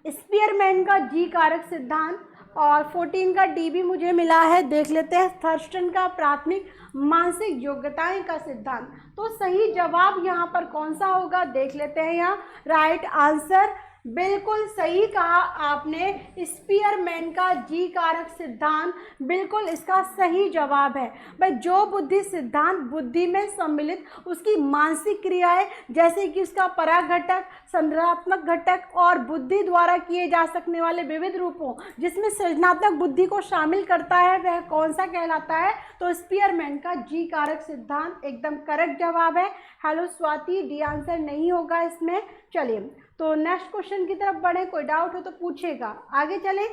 स्पीयरमैन का जी कारक सिद्धांत और 14 का डी भी मुझे मिला है। देख लेते हैं थर्स्टन का प्राथमिक मानसिक योग्यताएं का सिद्धांत। तो सही जवाब यहाँ पर कौन सा होगा, देख लेते हैं। यहाँ राइट आंसर बिल्कुल सही कहा आपने, स्पीयरमैन का जी कारक सिद्धांत बिल्कुल इसका सही जवाब है। भाई जो बुद्धि सिद्धांत बुद्धि में सम्मिलित उसकी मानसिक क्रियाएं जैसे कि उसका पराघटक, संरचनात्मक घटक और बुद्धि द्वारा किए जा सकने वाले विविध रूपों जिसमें सृजनात्मक बुद्धि को शामिल करता है वह कौन सा कहलाता है, तो स्पीयरमैन का जी कारक सिद्धांत एकदम करेक्ट जवाब है। हेलो स्वाति, डी आंसर नहीं होगा इसमें। चलिए तो नेक्स्ट क्वेश्चन की तरफ बढ़े, कोई डाउट हो तो पूछेगा। आगे चलें।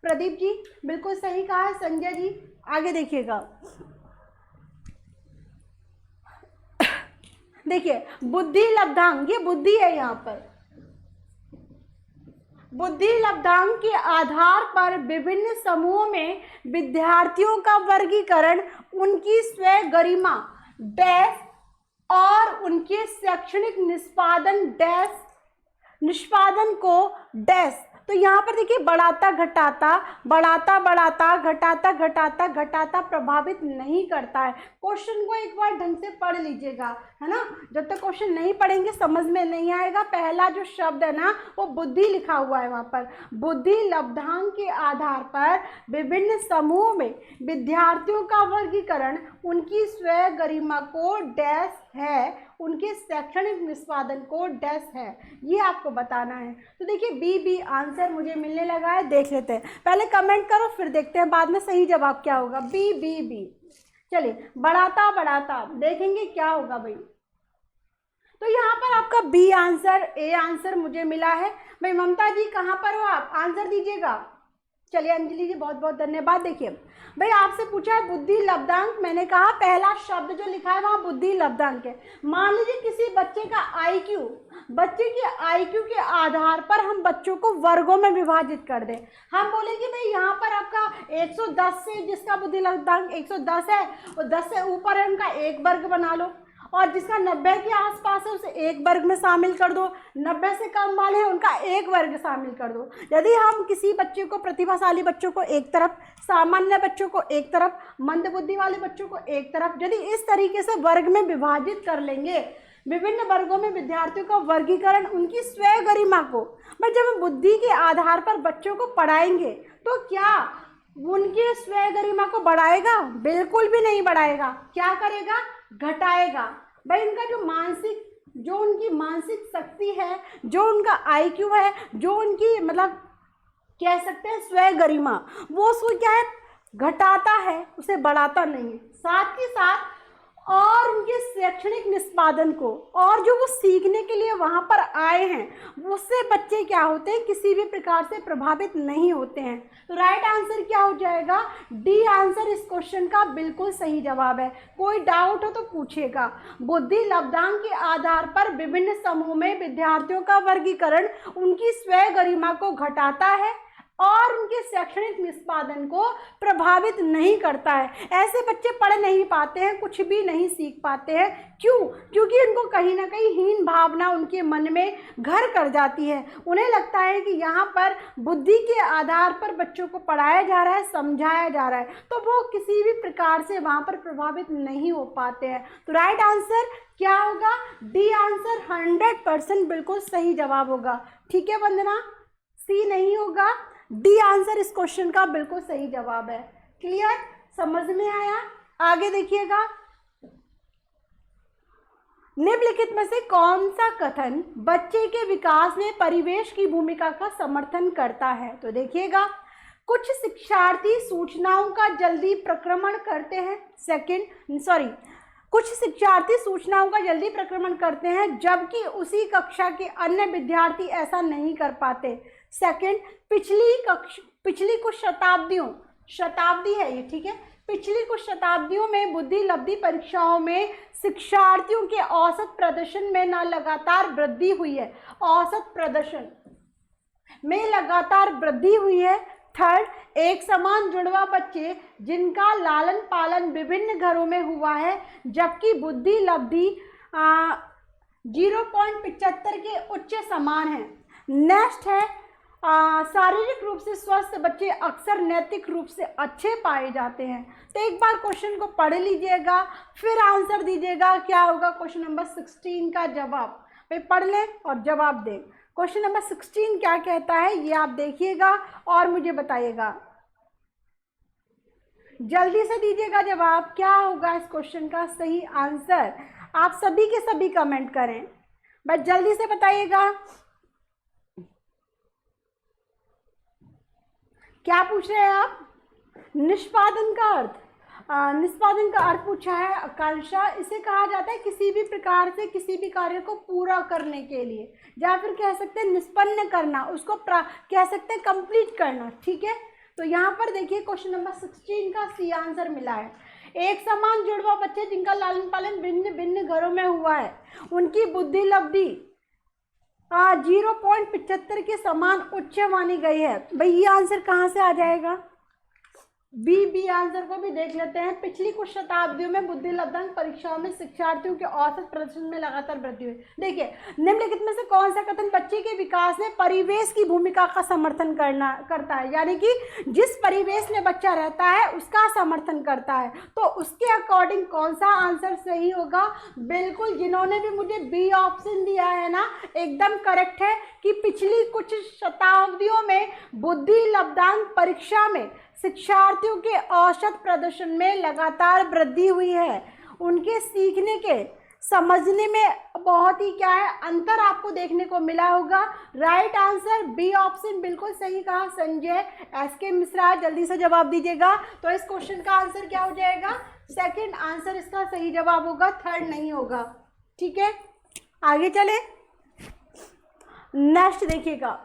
प्रदीप जी बिल्कुल सही कहा है। संजय जी आगे देखिएगा। देखिए बुद्धि लब्धांक, ये बुद्धि है यहाँ पर। बुद्धि लब्धांक के आधार पर विभिन्न समूहों में विद्यार्थियों का वर्गीकरण उनकी स्वयं गरिमा डैश और उनके शैक्षणिक निष्पादन को डैश। तो यहाँ पर देखिए बढ़ाता घटाता घटाता प्रभावित नहीं करता है। क्वेश्चन को एक बार ढंग से पढ़ लीजिएगा, है ना। जब तक क्वेश्चन नहीं पढ़ेंगे समझ में नहीं आएगा। पहला जो शब्द है ना वो बुद्धि लिखा हुआ है वहाँ पर। बुद्धि लब्धांक के आधार पर विभिन्न समूहों में विद्यार्थियों का वर्गीकरण उनकी स्वयं गरिमा को डैश है, उनके शैक्षणिक निष्पादन को डैश है, ये आपको बताना है। तो देखिए बी आंसर मुझे मिलने लगा है। देख लेते हैं, पहले कमेंट करो फिर देखते हैं बाद में सही जवाब क्या होगा। बी। चलिए बढ़ाता देखेंगे क्या होगा भाई। तो यहाँ पर आपका बी आंसर, ए आंसर मुझे मिला है। भाई ममता जी कहाँ पर हो आप, आंसर दीजिएगा। चलिए अंजलि जी बहुत बहुत धन्यवाद। देखिए भाई आपसे पूछा है बुद्धि लब्धांक, मैंने कहा पहला शब्द जो लिखा है वहाँ बुद्धि लब्धांक है। मान लीजिए किसी बच्चे का बच्चे के आईक्यू के आधार पर हम बच्चों को वर्गों में विभाजित कर दें। हम बोले कि भाई यहाँ पर आपका 110 से जिसका बुद्धि लब्धांक 110 है और 10 से ऊपर है उनका एक वर्ग बना लो, और जिसका 90 के आसपास है उसे एक वर्ग में शामिल कर दो, 90 से कम वाले हैं उनका एक वर्ग शामिल कर दो। यदि हम किसी बच्चे को, प्रतिभाशाली बच्चों को एक तरफ, सामान्य बच्चों को एक तरफ, मंदबुद्धि वाले बच्चों को एक तरफ, यदि इस तरीके से वर्ग में विभाजित कर लेंगे, विभिन्न वर्गों में विद्यार्थियों का वर्गीकरण उनकी स्वयं गरिमा को, बट जब हम बुद्धि के आधार पर बच्चों को पढ़ाएंगे तो क्या उनके स्वयं गरिमा को बढ़ाएगा? बिल्कुल भी नहीं बढ़ाएगा। क्या करेगा? घटाएगा। भाई उनका जो उनकी मानसिक शक्ति है, जो उनका आईक्यू है, जो उनकी मतलब कह सकते हैं स्वयं गरिमा, वो उसको क्या है घटाता है, उसे बढ़ाता नहीं है। साथ ही साथ और उनके शैक्षणिक निष्पादन को, और जो वो सीखने के लिए वहाँ पर आए हैं उससे बच्चे क्या होते हैं, किसी भी प्रकार से प्रभावित नहीं होते हैं। तो राइट आंसर क्या हो जाएगा? डी आंसर इस क्वेश्चन का बिल्कुल सही जवाब है। कोई डाउट हो तो पूछेगा। बुद्धि लब्धांक के आधार पर विभिन्न समूह में विद्यार्थियों का वर्गीकरण उनकी स्वयं गरिमा को घटाता है और उनके शैक्षणिक निष्पादन को प्रभावित नहीं करता है। ऐसे बच्चे पढ़ नहीं पाते हैं, कुछ भी नहीं सीख पाते हैं। क्यों? क्योंकि उनको कहीं ना कहीं हीन भावना उनके मन में घर कर जाती है। उन्हें लगता है कि यहाँ पर बुद्धि के आधार पर बच्चों को पढ़ाया जा रहा है, समझाया जा रहा है, तो वो किसी भी प्रकार से वहाँ पर प्रभावित नहीं हो पाते हैं। तो राइट आंसर क्या होगा? डी आंसर 100% बिल्कुल सही जवाब होगा। ठीक है वंदना, सी नहीं होगा, डी आंसर इस क्वेश्चन का बिल्कुल सही जवाब है। क्लियर, समझ में आया? आगे देखिएगा, निम्नलिखित में से कौन सा कथन बच्चे के विकास में परिवेश की भूमिका का समर्थन करता है? तो देखिएगा, कुछ शिक्षार्थी सूचनाओं का जल्दी प्रक्रमण करते हैं, कुछ शिक्षार्थी सूचनाओं का जल्दी प्रक्रमण करते हैं जबकि उसी कक्षा के अन्य विद्यार्थी ऐसा नहीं कर पाते। सेकंड, पिछली कुछ शताब्दी है ये, ठीक है, पिछली कुछ शताब्दियों में बुद्धि लब्धि परीक्षाओं में शिक्षार्थियों के औसत प्रदर्शन में लगातार वृद्धि हुई है, औसत प्रदर्शन में लगातार वृद्धि हुई है। थर्ड, एक समान जुड़वा बच्चे जिनका लालन पालन विभिन्न घरों में हुआ है जबकि बुद्धि लब्धि 0.75 के उच्च समान है। नेक्स्ट है, शारीरिक रूप से स्वस्थ बच्चे अक्सर नैतिक रूप से अच्छे पाए जाते हैं। तो एक बार क्वेश्चन को पढ़ लीजिएगा, फिर आंसर दीजिएगा क्या होगा क्वेश्चन नंबर 16 का जवाब। भाई पढ़ लें और जवाब दें। क्वेश्चन नंबर 16 क्या कहता है ये आप देखिएगा और मुझे बताइएगा, जल्दी से दीजिएगा जवाब, क्या होगा इस क्वेश्चन का सही आंसर। आप सभी के सभी कमेंट करें, बस जल्दी से बताइएगा। क्या पूछ रहे हैं आप? निष्पादन का अर्थ, निष्पादन का अर्थ पूछा है आकांक्षा। इसे कहा जाता है किसी भी प्रकार से किसी भी कार्य को पूरा करने के लिए, या फिर कह सकते हैं निष्पन्न करना, उसको कह सकते हैं कंप्लीट करना, ठीक है। तो यहाँ पर देखिए क्वेश्चन नंबर 16 का सी आंसर मिला है। एक समान जुड़वा बच्चे जिनका लालन पालन भिन्न भिन्न घरों में हुआ है, उनकी बुद्धि लब्धि 0.75 के समान उच्च मानी गई है। भाई ये आंसर कहाँ से आ जाएगा? बी आंसर को भी देख लेते हैं। पिछली कुछ शताब्दियों में बुद्धि लब्धांक परीक्षाओं में शिक्षार्थियों के औसत प्रदर्शन में लगातार वृद्धि हुई। देखिए, निम्नलिखित में से कौन सा कथन बच्चे के विकास में परिवेश की भूमिका का समर्थन करता है, यानी कि जिस परिवेश में बच्चा रहता है उसका समर्थन करता है। तो उसके अकॉर्डिंग कौन सा आंसर सही होगा? बिल्कुल, जिन्होंने भी मुझे बी ऑप्शन दिया है ना, एकदम करेक्ट है कि पिछली कुछ शताब्दियों में बुद्धि लब्धांक परीक्षा में शिक्षार्थियों के औसत प्रदर्शन में लगातार वृद्धि हुई है। उनके सीखने के समझने में बहुत ही क्या है अंतर आपको देखने को मिला होगा। राइट आंसर बी ऑप्शन बिल्कुल सही कहा संजय एसके मिश्रा, जल्दी से जवाब दीजिएगा। तो इस क्वेश्चन का आंसर क्या हो जाएगा? सेकंड आंसर इसका सही जवाब होगा, थर्ड नहीं होगा, ठीक है। आगे चले, नेक्स्ट देखिएगा,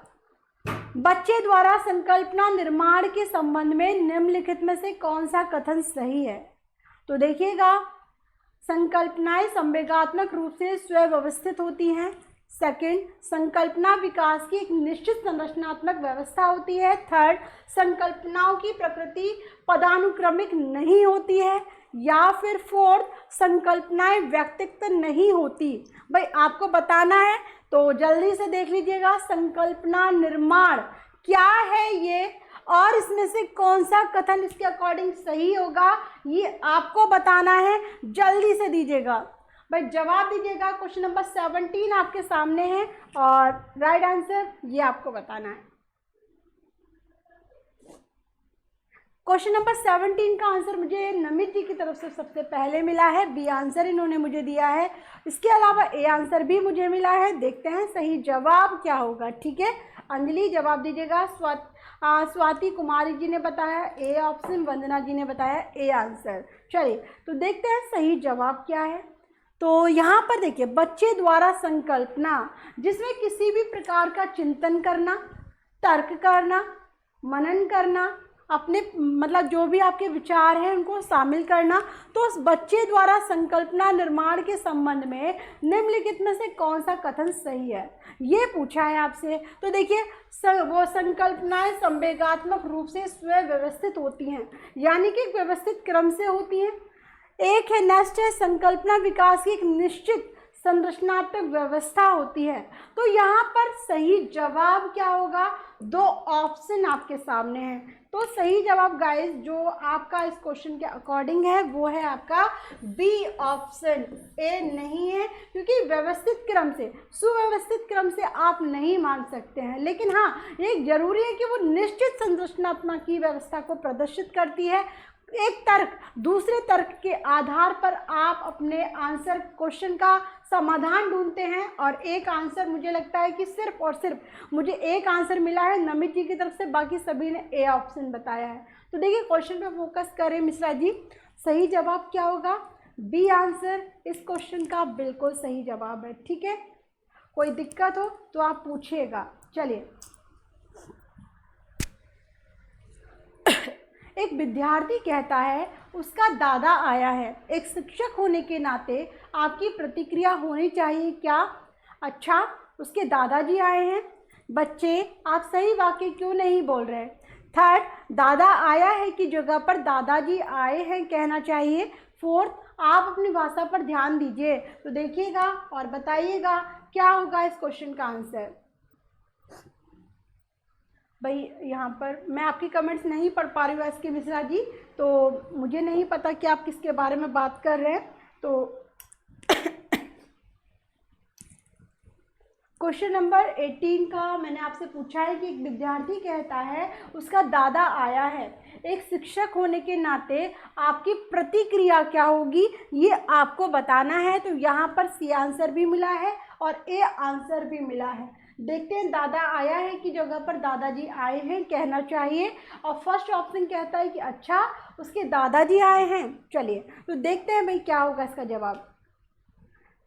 बच्चे द्वारा संकल्पना निर्माण के संबंध में निम्नलिखित में से कौन सा कथन सही है? तो देखिएगा, संकल्पनाएं संवेगात्मक रूप से स्वव्यवस्थित होती हैं। सेकंड, संकल्पना विकास की एक निश्चित संरचनात्मक व्यवस्था होती है। थर्ड, संकल्पनाओं की प्रकृति पदानुक्रमिक नहीं होती है। या फिर फोर्थ, संकल्पनाएं व्यक्तिगत नहीं होती। भाई आपको बताना है तो जल्दी से देख लीजिएगा, संकल्पना निर्माण क्या है ये और इसमें से कौन सा कथन इसके अकॉर्डिंग सही होगा ये आपको बताना है, जल्दी से दीजिएगा। भाई जवाब दीजिएगा। क्वेश्चन नंबर 17 आपके सामने है और राइट आंसर ये आपको बताना है। क्वेश्चन नंबर 17 का आंसर मुझे नमित जी की तरफ से सबसे पहले मिला है, बी आंसर इन्होंने मुझे दिया है। इसके अलावा ए आंसर भी मुझे मिला है। देखते हैं सही जवाब क्या होगा, ठीक है। अंजलि जवाब दीजिएगा। स्वाति कुमारी जी ने बताया ए ऑप्शन, वंदना जी ने बताया ए आंसर। चलिए तो देखते हैं सही जवाब क्या है। तो यहाँ पर देखिए, बच्चे द्वारा संकल्पना जिसमें किसी भी प्रकार का चिंतन करना, तर्क करना, मनन करना, अपने मतलब जो भी आपके विचार हैं उनको शामिल करना। तो उस बच्चे द्वारा संकल्पना निर्माण के संबंध में निम्नलिखित में से कौन सा कथन सही है ये पूछा है आपसे। तो देखिए, वो संकल्पनाएं संवेगात्मक रूप से स्वव्यवस्थित होती हैं, यानी कि व्यवस्थित क्रम से होती हैं। एक है नेक्स्ट है, संकल्पना विकास की एक निश्चित संरचनात्मक व्यवस्था होती है। तो यहाँ पर सही जवाब क्या होगा? दो ऑप्शन आपके सामने हैं। तो सही जवाब गाइस जो आपका इस क्वेश्चन के अकॉर्डिंग है वो है आपका बी ऑप्शन, ए नहीं है, क्योंकि व्यवस्थित क्रम से, सुव्यवस्थित क्रम से आप नहीं मान सकते हैं। लेकिन हाँ, ये जरूरी है कि वो निश्चित संरचनात्मक की व्यवस्था को प्रदर्शित करती है। एक तर्क दूसरे तर्क के आधार पर आप अपने आंसर क्वेश्चन का समाधान ढूंढते हैं, और एक आंसर मुझे लगता है कि सिर्फ और सिर्फ मुझे एक आंसर मिला है नमित जी की तरफ से, बाकी सभी ने ए ऑप्शन बताया है। तो देखिए क्वेश्चन पे फोकस करें मिश्रा जी, सही जवाब क्या होगा? बी आंसर इस क्वेश्चन का बिल्कुल सही जवाब है। ठीक है, कोई दिक्कत हो तो आप पूछिएगा। चलिए, एक विद्यार्थी कहता है उसका दादा आया है। एक शिक्षक होने के नाते आपकी प्रतिक्रिया होनी चाहिए क्या? अच्छा, उसके दादाजी आए हैं। बच्चे, आप सही वाक्य क्यों नहीं बोल रहे? थर्ड, दादा आया है की जगह पर दादाजी आए हैं कहना चाहिए। फोर्थ, आप अपनी भाषा पर ध्यान दीजिए। तो देखिएगा और बताइएगा क्या होगा इस क्वेश्चन का आंसर। भाई यहाँ पर मैं आपकी कमेंट्स नहीं पढ़ पा रही हूँ एस के मिश्रा जी, तो मुझे नहीं पता कि आप किसके बारे में बात कर रहे हैं। तो क्वेश्चन नंबर 18 का मैंने आपसे पूछा है कि एक विद्यार्थी कहता है उसका दादा आया है। एक शिक्षक होने के नाते आपकी प्रतिक्रिया क्या होगी ये आपको बताना है। तो यहाँ पर सी आंसर भी मिला है और ए आंसर भी मिला है। देखते हैं, दादा आया है की जगह पर दादाजी आए हैं कहना चाहिए, और फर्स्ट ऑप्शन कहता है कि अच्छा उसके दादाजी आए हैं। चलिए तो देखते हैं भाई क्या होगा इसका जवाब।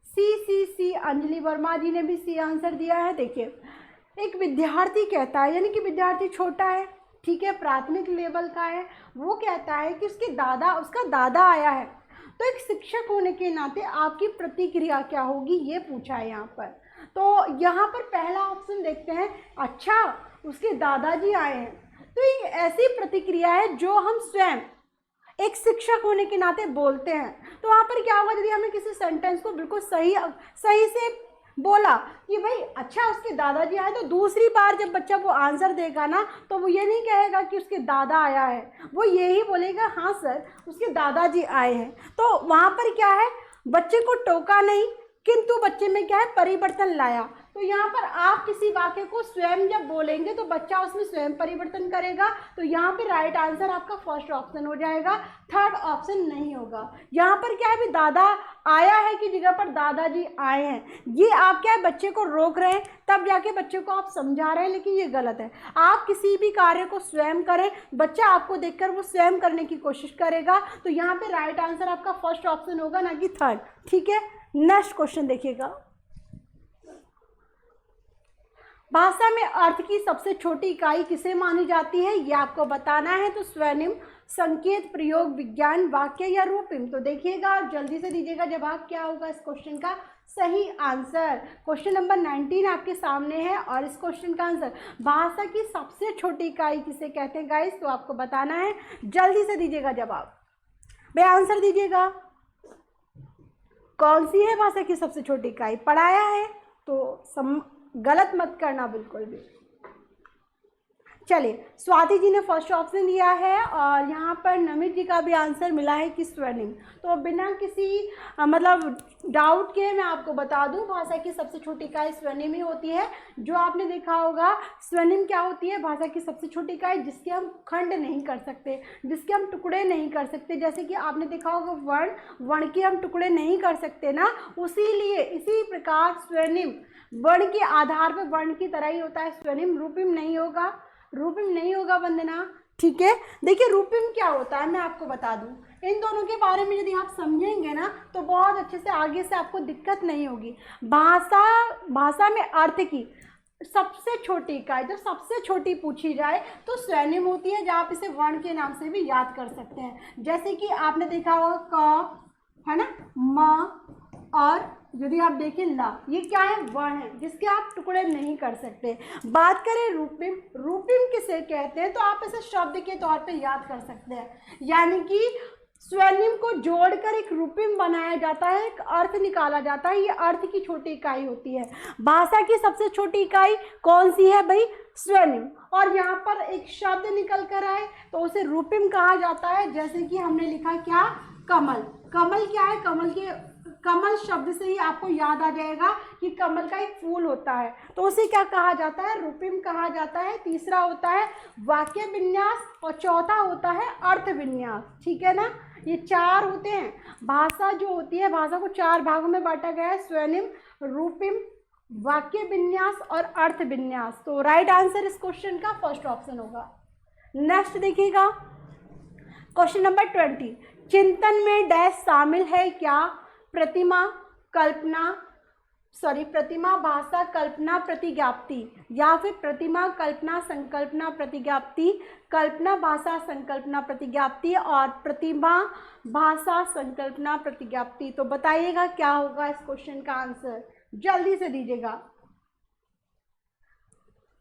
सी अंजलि वर्मा जी ने भी सी आंसर दिया है। देखिए, एक विद्यार्थी कहता है, यानी कि विद्यार्थी छोटा है, ठीक है, प्राथमिक लेवल का है, वो कहता है कि उसका दादा आया है। तो एक शिक्षक होने के नाते आपकी प्रतिक्रिया क्या होगी ये पूछा है यहाँ पर। तो यहाँ पर पहला ऑप्शन देखते हैं, अच्छा उसके दादाजी आए हैं। तो ये ऐसी प्रतिक्रिया है जो हम स्वयं एक शिक्षक होने के नाते बोलते हैं। तो वहाँ पर क्या होगा, यदि हमने किसी सेंटेंस को बिल्कुल सही से बोला कि भाई अच्छा उसके दादाजी आए, तो दूसरी बार जब बच्चा वो आंसर देगा ना, तो वो ये नहीं कहेगा कि उसके दादा आया है, वो यही बोलेगा हाँ सर उसके दादाजी आए हैं। तो वहाँ पर क्या है, बच्चे को टोका नहीं, किंतु बच्चे में क्या है, परिवर्तन लाया। तो यहाँ पर आप किसी वाक्य को स्वयं जब बोलेंगे तो बच्चा उसमें स्वयं परिवर्तन करेगा। तो यहाँ पे राइट आंसर आपका फर्स्ट ऑप्शन हो जाएगा, थर्ड ऑप्शन नहीं होगा। यहाँ पर क्या है, भी दादा आया है की जगह पर दादाजी आए हैं, ये आप क्या है बच्चे को रोक रहे हैं, तब जाके बच्चे को आप समझा रहे हैं, लेकिन ये गलत है। आप किसी भी कार्य को स्वयं करें, बच्चा आपको देखकर वो स्वयं करने की कोशिश करेगा। तो यहाँ पे राइट आंसर आपका फर्स्ट ऑप्शन होगा, ना कि थर्ड। ठीक है, नेक्स्ट क्वेश्चन देखिएगा। भाषा में अर्थ की सबसे छोटी इकाई किसे मानी जाती है ये आपको बताना है। तो स्वनिम, संकेत, प्रयोग, विज्ञान, वाक्य या रूपिम। तो देखिएगा और जल्दी से दीजिएगा जवाब क्या होगा इस क्वेश्चन का सही आंसर। क्वेश्चन नंबर 19 आपके सामने है और इस क्वेश्चन का आंसर भाषा की सबसे छोटी इकाई किसे कहते हैं गाइस, तो आपको बताना है, जल्दी से दीजिएगा जवाब। भाई आंसर दीजिएगा, कौन सी है भाषा की सबसे छोटी इकाई? पढ़ाया है तो गलत मत करना बिल्कुल भी। चलिए, स्वाति जी ने फर्स्ट ऑप्शन दिया है और यहाँ पर नमित जी का भी आंसर मिला है कि स्वर्णिम। तो बिना किसी मतलब डाउट के मैं आपको बता दूं, भाषा की सबसे छोटी इकाई स्वर्णिम ही होती है। जो आपने देखा होगा स्वर्णिम क्या होती है, भाषा की सबसे छोटी इकाई जिसके हम खंड नहीं कर सकते, जिसके हम टुकड़े नहीं कर सकते। जैसे कि आपने देखा होगा वर्ण के हम टुकड़े नहीं कर सकते ना, इसी प्रकार स्वर्णिम वर्ण के आधार पर वर्ण की तरह ही होता है स्वर्णिम। रूपिम नहीं होगा वंदना। ठीक है, देखिए रूपिम क्या होता है मैं आपको बता दूं। इन दोनों के बारे में यदि आप समझेंगे ना तो बहुत अच्छे से आगे से आपको दिक्कत नहीं होगी। भाषा में अर्थ की सबसे छोटी इकाई जब सबसे छोटी पूछी जाए तो स्वर्णिम होती है, जहाँ आप इसे वर्ण के नाम से भी याद कर सकते हैं। जैसे कि आपने देखा होगा क है ना, म, और यदि आप देखें ला, ये क्या है, वर्ण है जिसके आप टुकड़े नहीं कर सकते। बात करें रूपिम किसे कहते हैं, तो आप इसे शब्द के तौर पे याद कर सकते हैं, यानी कि स्वर्णिम को जोड़कर एक रूपिम बनाया जाता है, एक अर्थ निकाला जाता है। ये अर्थ की छोटी इकाई होती है। भाषा की सबसे छोटी इकाई कौन सी है भाई, स्वर्णिम। और यहाँ पर एक शब्द निकल कर आए तो उसे रूपिम कहा जाता है। जैसे कि हमने लिखा क्या, कमल। कमल क्या है, कमल शब्द से ही आपको याद आ जाएगा कि कमल का एक फूल होता है, तो उसे क्या कहा जाता है, रूपिम कहा जाता है। तीसरा होता है वाक्य विन्यास और चौथा होता है अर्थ विन्यास। ठीक है ना, ये चार होते हैं। भाषा जो होती है, भाषा को चार भागों में बांटा गया है, स्वर्णिम, रूपिम, वाक्य विन्यास और अर्थ विन्यास। तो राइट आंसर इस क्वेश्चन का फर्स्ट ऑप्शन होगा। नेक्स्ट देखिएगा क्वेश्चन नंबर 20, चिंतन में डैश शामिल है क्या, प्रतिमा, भाषा, कल्पना, प्रतिज्ञाप्ति, या फिर प्रतिमा, कल्पना, संकल्पना, प्रतिज्ञाप्ति, कल्पना, भाषा, संकल्पना, प्रतिज्ञाप्ति और प्रतिमा, भाषा, संकल्पना, प्रतिज्ञाप्ति। तो बताइएगा क्या होगा इस क्वेश्चन का आंसर, जल्दी से दीजिएगा।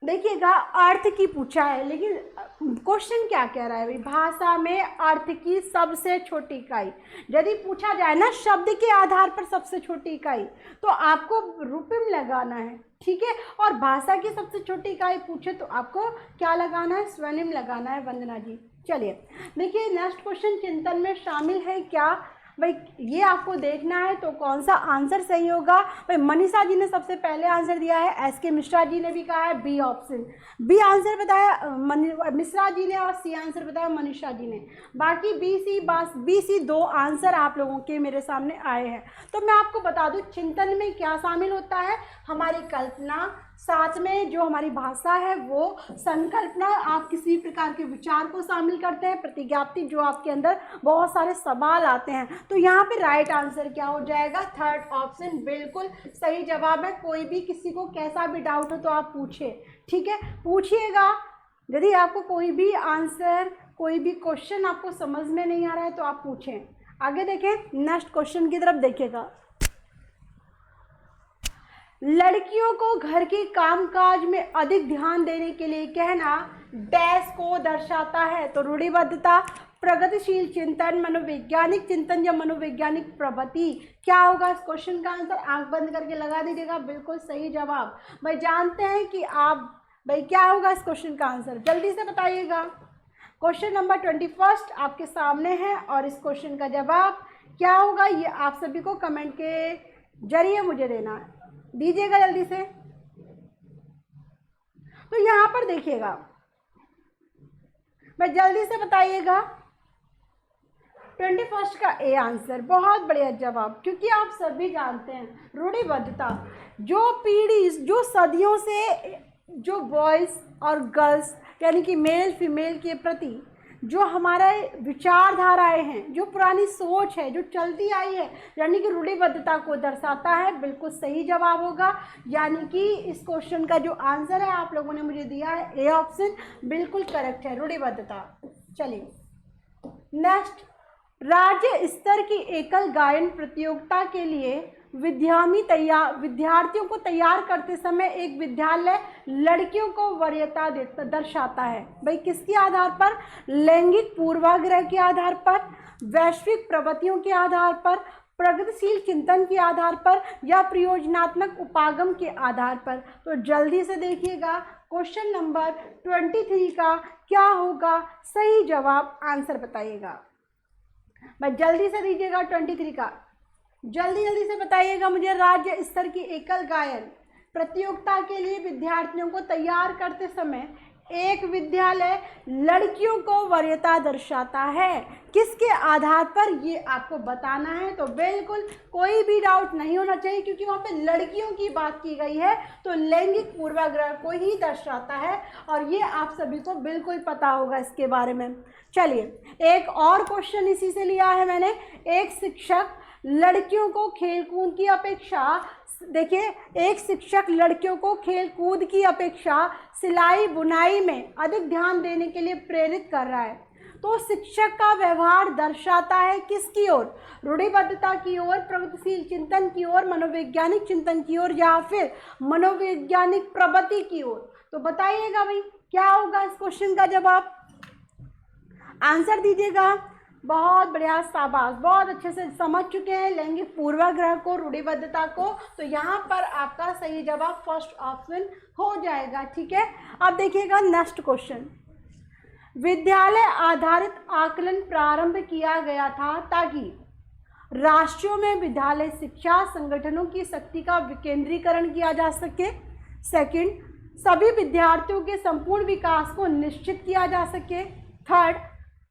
देखिएगा अर्थ की पूछा है, लेकिन क्वेश्चन क्या कह रहा है भाई, भाषा में अर्थ की सबसे छोटी इकाई। यदि पूछा जाए ना शब्द के आधार पर सबसे छोटी इकाई, तो आपको रूपिम लगाना है। ठीक है, और भाषा की सबसे छोटी इकाई पूछे तो आपको क्या लगाना है, स्वर्णिम लगाना है। वंदना जी, चलिए देखिए नेक्स्ट क्वेश्चन, चिंतन में शामिल है क्या, भाई ये आपको देखना है तो कौन सा आंसर सही होगा। भाई मनीषा जी ने सबसे पहले आंसर दिया है, एस के मिश्रा जी ने भी कहा है बी ऑप्शन, बी आंसर बताया मिश्रा जी ने और सी आंसर बताया मनीषा जी ने। बाकी बी सी दो आंसर आप लोगों के मेरे सामने आए हैं। तो मैं आपको बता दूं चिंतन में क्या शामिल होता है, हमारी कल्पना, साथ में जो हमारी भाषा है वो संकल्पना, आप किसी प्रकार के विचार को शामिल करते हैं, प्रतिज्ञाप्ति जो आपके अंदर बहुत सारे सवाल आते हैं। तो यहाँ पे राइट आंसर क्या हो जाएगा, थर्ड ऑप्शन बिल्कुल सही जवाब है। कोई भी किसी को कैसा भी डाउट हो तो आप पूछे, ठीक है, पूछिएगा। यदि आपको कोई भी आंसर, कोई भी क्वेश्चन आपको समझ में नहीं आ रहा है तो आप पूछें। आगे देखें, नेक्स्ट क्वेश्चन की तरफ देखिएगा। लड़कियों को घर के कामकाज में अधिक ध्यान देने के लिए कहना डैश को दर्शाता है। तो रूढ़िबद्धता, प्रगतिशील चिंतन, मनोवैज्ञानिक चिंतन या मनोवैज्ञानिक प्रवृत्ति। क्या होगा इस क्वेश्चन का आंसर, आंख बंद करके लगा दीजिएगा, बिल्कुल सही जवाब। भाई जानते हैं कि आप, भाई क्या होगा इस क्वेश्चन का आंसर, जल्दी से बताइएगा। क्वेश्चन नंबर 21 आपके सामने है और इस क्वेश्चन का जवाब क्या होगा ये आप सभी को कमेंट के जरिए मुझे देना है, दीजिएगा जल्दी से। तो यहां पर देखिएगा, मैं जल्दी से बताइएगा 21 का ए आंसर, बहुत बढ़िया जवाब। क्योंकि आप सभी जानते हैं रूढ़िबद्धता, जो पीढ़ी, जो सदियों से जो बॉयज़ और गर्ल्स यानी कि मेल फीमेल के प्रति जो हमारा विचारधाराएं हैं, जो पुरानी सोच है जो चलती आई है, यानी कि रूढ़िबद्धता को दर्शाता है, बिल्कुल सही जवाब होगा। यानी कि इस क्वेश्चन का जो आंसर है आप लोगों ने मुझे दिया है ए ऑप्शन, बिल्कुल करेक्ट है, रूढ़िबद्धता। चलिए नेक्स्ट, राज्य स्तर की एकल गायन प्रतियोगिता के लिए विद्यार्थियों को तैयार करते समय एक विद्यालय लड़कियों को वरीयता दर्शाता है। भाई किसके आधार पर, लैंगिक पूर्वाग्रह के आधार पर, वैश्विक प्रवृत्तियों के आधार पर, प्रगतिशील चिंतन के आधार पर या प्रयोजनात्मक उपागम के आधार पर। तो जल्दी से देखिएगा क्वेश्चन नंबर 23 का क्या होगा सही जवाब, आंसर बताइएगा। भाई जल्दी से दीजिएगा 23 का, जल्दी से बताइएगा मुझे। राज्य स्तर की एकल गायन प्रतियोगिता के लिए विद्यार्थियों को तैयार करते समय एक विद्यालय लड़कियों को वरीयता दर्शाता है, किसके आधार पर ये आपको बताना है। तो बिल्कुल कोई भी डाउट नहीं होना चाहिए, क्योंकि वहाँ पे लड़कियों की बात की गई है तो लैंगिक पूर्वाग्रह को ही दर्शाता है, और ये आप सभी को बिल्कुल पता होगा इसके बारे में। चलिए एक और क्वेश्चन इसी से लिया है मैंने। एक शिक्षक लड़कियों को खेलकूद की अपेक्षा, देखिए एक शिक्षक लड़कियों को खेलकूद की अपेक्षा सिलाई बुनाई में अधिक ध्यान देने के लिए प्रेरित कर रहा है। तो शिक्षक का व्यवहार दर्शाता है किसकी ओर, रूढ़िबद्धता की ओर, प्रगतिशील चिंतन की ओर, मनोवैज्ञानिक चिंतन की ओर या फिर मनोवैज्ञानिक प्रवृत्ति की ओर। तो बताइएगा भाई क्या होगा इस क्वेश्चन का जवाब, आंसर दीजिएगा। बहुत बढ़िया, शाबाश, बहुत अच्छे से समझ चुके हैं लैंगिक पूर्वाग्रह को, रूढ़िबद्धता को। तो यहाँ पर आपका सही जवाब फर्स्ट ऑप्शन हो जाएगा। ठीक है, अब देखिएगा नेक्स्ट क्वेश्चन। विद्यालय आधारित आकलन प्रारंभ किया गया था ताकि राष्ट्रों में विद्यालय शिक्षा संगठनों की शक्ति का विकेंद्रीकरण किया जा सके। सेकंड, सभी विद्यार्थियों के संपूर्ण विकास को निश्चित किया जा सके। थर्ड,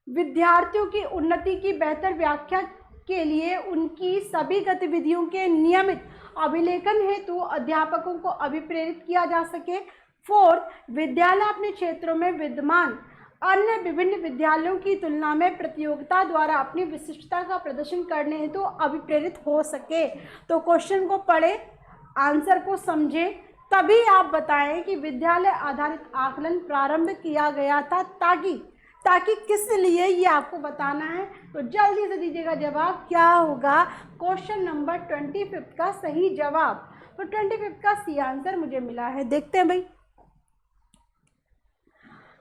विद्यार्थियों की उन्नति की बेहतर व्याख्या के लिए उनकी सभी गतिविधियों के नियमित अभिलेखन हेतु अध्यापकों को अभिप्रेरित किया जा सके। फोर्थ, विद्यालय अपने क्षेत्रों में विद्यमान अन्य विभिन्न विद्यालयों की तुलना में प्रतियोगिता द्वारा अपनी विशिष्टता का प्रदर्शन करने हेतु अभिप्रेरित हो सके। तो क्वेश्चन को पढ़े, आंसर को समझे, तभी आप बताएं कि विद्यालय आधारित आकलन प्रारंभ किया गया था ताकि किस लिए, ये आपको बताना है। तो जल्दी से दीजिएगा जवाब, क्या होगा क्वेश्चन नंबर 25 का सही जवाब। तो 25 का सी आंसर मुझे मिला है। देखते हैं भाई,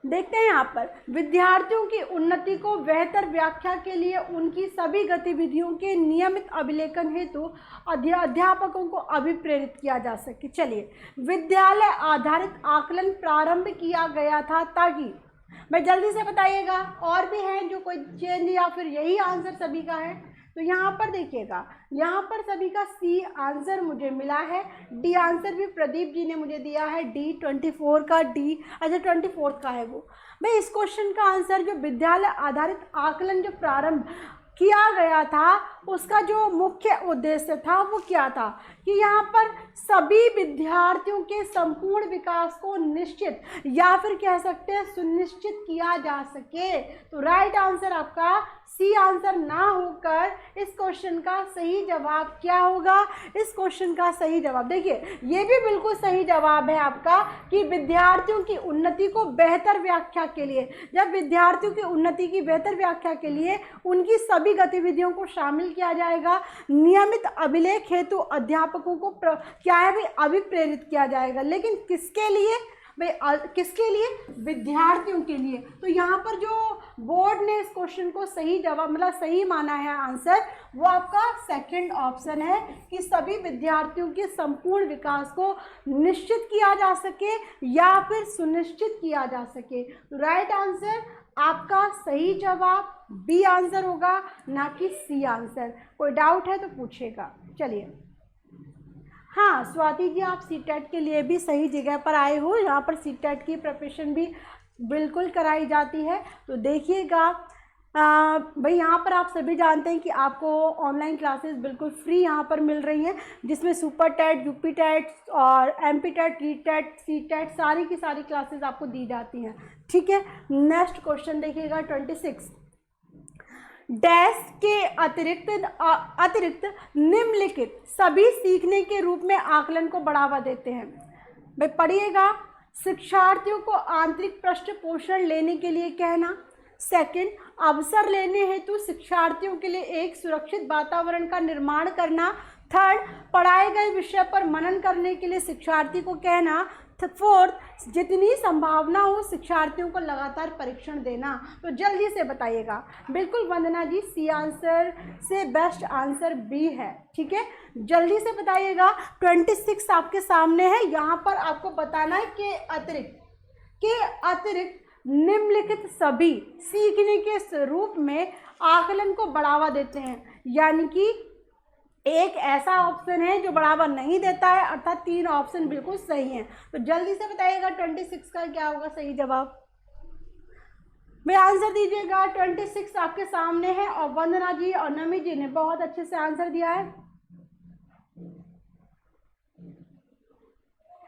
देखते हैं यहाँ पर, विद्यार्थियों की उन्नति को बेहतर व्याख्या के लिए उनकी सभी गतिविधियों के नियमित अभिलेखन हेतु अध्यापकों को अभिप्रेरित किया जा सके। चलिए, विद्यालय आधारित आकलन प्रारंभ किया गया था ताकि, मैं जल्दी से बताइएगा, और भी हैं जो कोई चेंज या फिर यही आंसर सभी का है। तो यहाँ पर देखिएगा, यहाँ पर सभी का सी आंसर मुझे मिला है। डी आंसर भी प्रदीप जी ने मुझे दिया है, डी 24 का डी, अच्छा 24 का है वो। भाई इस क्वेश्चन का आंसर जो विद्यालय आधारित आकलन जो प्रारंभ किया गया था उसका जो मुख्य उद्देश्य था वो क्या था कि यहाँ पर सभी विद्यार्थियों के संपूर्ण विकास को निश्चित या फिर कह सकते हैं सुनिश्चित किया जा सके। तो राइट आंसर आपका सी आंसर ना होकर इस क्वेश्चन का सही जवाब क्या होगा? इस क्वेश्चन का सही जवाब देखिए, ये भी बिल्कुल सही जवाब है आपका कि विद्यार्थियों की उन्नति को बेहतर व्याख्या के लिए, जब विद्यार्थियों की उन्नति की बेहतर व्याख्या के लिए उनकी सभी गतिविधियों को शामिल किया जाएगा, नियमित अभिलेख हेतु अध्यापकों को क्या है भाई अभिप्रेरित किया जाएगा। लेकिन किसके लिए भाई? किसके लिए? विद्यार्थियों के लिए। तो यहाँ पर जो बोर्ड ने इस क्वेश्चन को सही जवाब मतलब सही माना है आंसर, वो आपका सेकंड ऑप्शन है कि सभी विद्यार्थियों के संपूर्ण विकास को निश्चित किया जा सके या फिर सुनिश्चित किया जा सके। तो राइट आंसर आपका सही जवाब बी आंसर होगा, ना कि सी आंसर। कोई डाउट है तो पूछेगा। चलिए, हाँ स्वाति जी, आप सीटेट के लिए भी सही जगह पर आए हो। यहाँ पर सीटेट की प्रिपरेशन भी बिल्कुल कराई जाती है। तो देखिएगा भाई, यहाँ पर आप सभी जानते हैं कि आपको ऑनलाइन क्लासेस बिल्कुल फ्री यहाँ पर मिल रही हैं, जिसमें सुपर टेट, यूपी टेट और एमपी टेट, री टेट, सी टेट सारी की सारी क्लासेस आपको दी जाती हैं। ठीक है, नेक्स्ट क्वेश्चन देखिएगा 26। डैश के अतिरिक्त निम्नलिखित सभी सीखने के रूप में आकलन को बढ़ावा देते हैं। भाई पढ़िएगा, शिक्षार्थियों को आंतरिक पृष्ठ पोषण लेने के लिए कहना। सेकंड, अवसर लेने हेतु शिक्षार्थियों के लिए एक सुरक्षित वातावरण का निर्माण करना। थर्ड, पढ़ाए गए विषय पर मनन करने के लिए शिक्षार्थी को कहना। फोर्थ, जितनी संभावना हो शिक्षार्थियों को लगातार परीक्षण देना। तो जल्दी से बताइएगा। बिल्कुल वंदना जी, सी आंसर से बेस्ट आंसर बी है। ठीक है, जल्दी से बताइएगा। 26 आपके सामने है। यहाँ पर आपको बताना है कि अतिरिक्त निम्नलिखित सभी सीखने के स्वरूप में आकलन को बढ़ावा देते हैं, यानी कि एक ऐसा ऑप्शन है जो बढ़ावा नहीं देता है, अर्थात 3 ऑप्शन बिल्कुल सही हैं। तो जल्दी से बताइएगा 26 का क्या होगा सही जवाब। मैं आंसर दीजिएगा। 26 आपके सामने है और वंदना जी और नमी जी ने बहुत अच्छे से आंसर दिया है।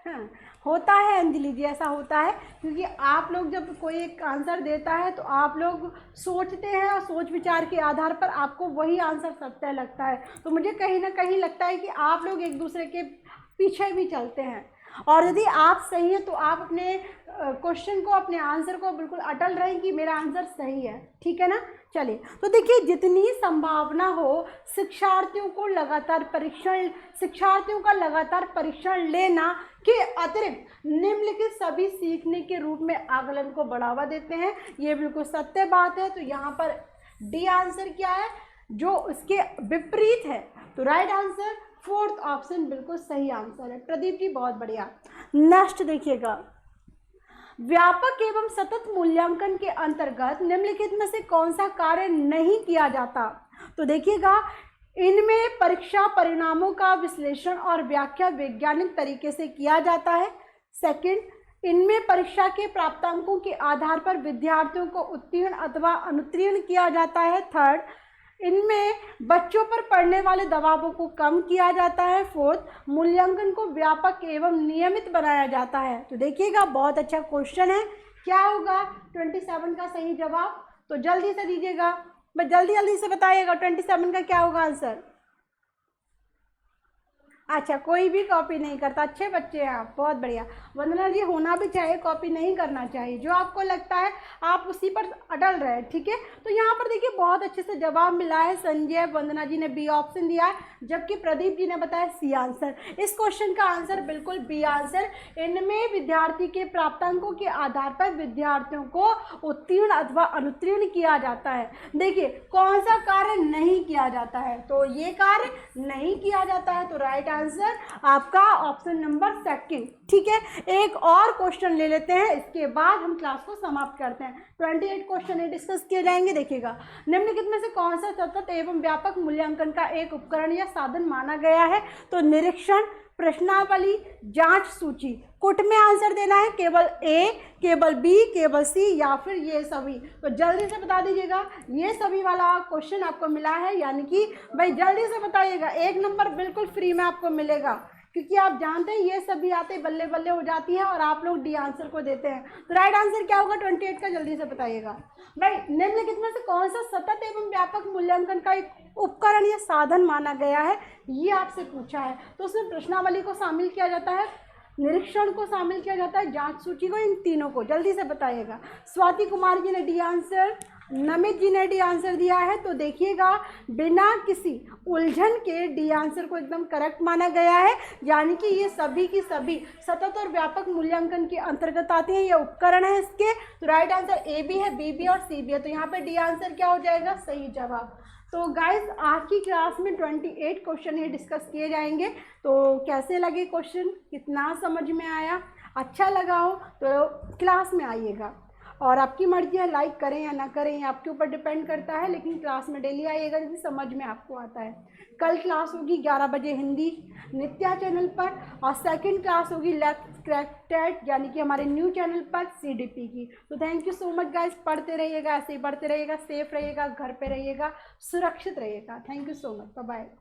हाँ, होता है अंजलि जी, ऐसा होता है क्योंकि आप लोग जब कोई एक आंसर देता है तो आप लोग सोचते हैं और सोच विचार के आधार पर आपको वही आंसर सत्य लगता है। तो मुझे कहीं ना कहीं लगता है कि आप लोग एक दूसरे के पीछे भी चलते हैं, और यदि आप सही हैं तो आप अपने क्वेश्चन को, अपने आंसर को बिल्कुल अटल रहें कि मेरा आंसर सही है। ठीक है ना। चलिए, तो देखिए, जितनी संभावना हो शिक्षार्थियों का लगातार परीक्षण लेना के अतिरिक्त निम्नलिखित सभी सीखने के रूप में आकलन को बढ़ावा देते हैं। ये बिल्कुल सत्य बात है। तो यहाँ पर डी आंसर क्या है, जो उसके विपरीत है। तो राइट आंसर फोर्थ ऑप्शन बिल्कुल सही आंसर है। प्रदीप जी बहुत बढ़िया। नेक्स्ट देखिएगा, व्यापक एवं सतत मूल्यांकन के अंतर्गत निम्नलिखित में से कौन सा कार्य नहीं किया जाता। तो देखिएगा, इनमें परीक्षा परिणामों का विश्लेषण और व्याख्या वैज्ञानिक तरीके से किया जाता है। सेकंड, इनमें परीक्षा के प्राप्तांकों के आधार पर विद्यार्थियों को उत्तीर्ण अथवा अनुत्तीर्ण किया जाता है। थर्ड, इनमें बच्चों पर पड़ने वाले दबावों को कम किया जाता है। फोर्थ, मूल्यांकन को व्यापक एवं नियमित बनाया जाता है। तो देखिएगा, बहुत अच्छा क्वेश्चन है। क्या होगा 27 का सही जवाब? तो जल्दी से दीजिएगा, बस जल्दी जल्दी से बताइएगा 27 का क्या होगा आंसर। अच्छा, कोई भी कॉपी नहीं करता, अच्छे बच्चे हैं आप, बहुत बढ़िया। वंदना जी, होना भी चाहिए, कॉपी नहीं करना चाहिए, जो आपको लगता है आप उसी पर अटल रहे, ठीक है। तो यहाँ पर देखिए बहुत अच्छे से जवाब मिला है। संजय, वंदना जी ने बी ऑप्शन दिया है, जबकि प्रदीप जी ने बताया सी आंसर। इस क्वेश्चन का आंसर बिल्कुल बी आंसर। इनमें विद्यार्थी के प्राप्तांकों के आधार पर विद्यार्थियों को उत्तीर्ण अथवा अनुत्तीर्ण किया जाता है। देखिए कौन सा कार्य नहीं किया जाता है, तो ये कार्य नहीं किया जाता है। तो राइट आंसर आपका ऑप्शन नंबर सेकंड, ठीक है। एक और क्वेश्चन ले लेते हैं, इसके बाद हम क्लास को समाप्त करते हैं। 28 क्वेश्चन है डिस्कस किए जाएंगे। देखिएगा, निम्नलिखित में से कौन सा सतत एवं व्यापक मूल्यांकन का एक उपकरण या साधन माना गया है। तो निरीक्षण, प्रश्नावली, जांच सूची। कुट में आंसर देना है, केवल ए, केवल बी, केवल सी, या फिर ये सभी। तो जल्दी से बता दीजिएगा, ये सभी वाला क्वेश्चन आपको मिला है, यानी कि भाई जल्दी से बताइएगा, 1 नंबर बिल्कुल फ्री में आपको मिलेगा, क्योंकि आप जानते हैं ये सभी आते बल्ले बल्ले हो जाती है और आप लोग डी आंसर को देते हैं। तो राइट आंसर क्या होगा 28 का, जल्दी से बताइएगा भाई। निम्नलिखित में से कौन सा सतत एवं व्यापक मूल्यांकन का एक उपकरण या साधन माना गया है, ये आपसे पूछा है। तो उसमें प्रश्नावली को शामिल किया जाता है, निरीक्षण को शामिल किया जाता है, जांच सूची को, इन तीनों को। जल्दी से बताइएगा। स्वाति कुमार जी ने डी आंसर, नमित जी ने डी आंसर दिया है। तो देखिएगा, बिना किसी उलझन के डी आंसर को एकदम करेक्ट माना गया है, यानी कि ये सभी की सभी सतत और व्यापक मूल्यांकन के अंतर्गत आते हैं, ये उपकरण है इसके। तो राइट आंसर ए भी है, बी भी और सी भी है। तो यहाँ पे डी आंसर क्या हो जाएगा, सही जवाब। तो गाइज आज की क्लास में 28 क्वेश्चन ये डिस्कस किए जाएंगे। तो कैसे लगे क्वेश्चन, कितना समझ में आया? अच्छा लगा हो तो क्लास में आइएगा, और आपकी मर्जी है लाइक करें या ना करें, ये आपके ऊपर डिपेंड करता है, लेकिन क्लास में डेली आइएगा यदि समझ में आपको आता है। कल क्लास होगी 11 बजे हिंदी नित्या चैनल पर, और सेकंड क्लास होगी लेट्स क्रैक टेट यानी कि हमारे न्यू चैनल पर सीडीपी की। तो thank you so much guys, पढ़ते रहिएगा, ऐसे ही पढ़ते रहिएगा, सेफ रहिएगा, घर पे रहिएगा, सुरक्षित रहिएगा। Thank you so much, bye bye.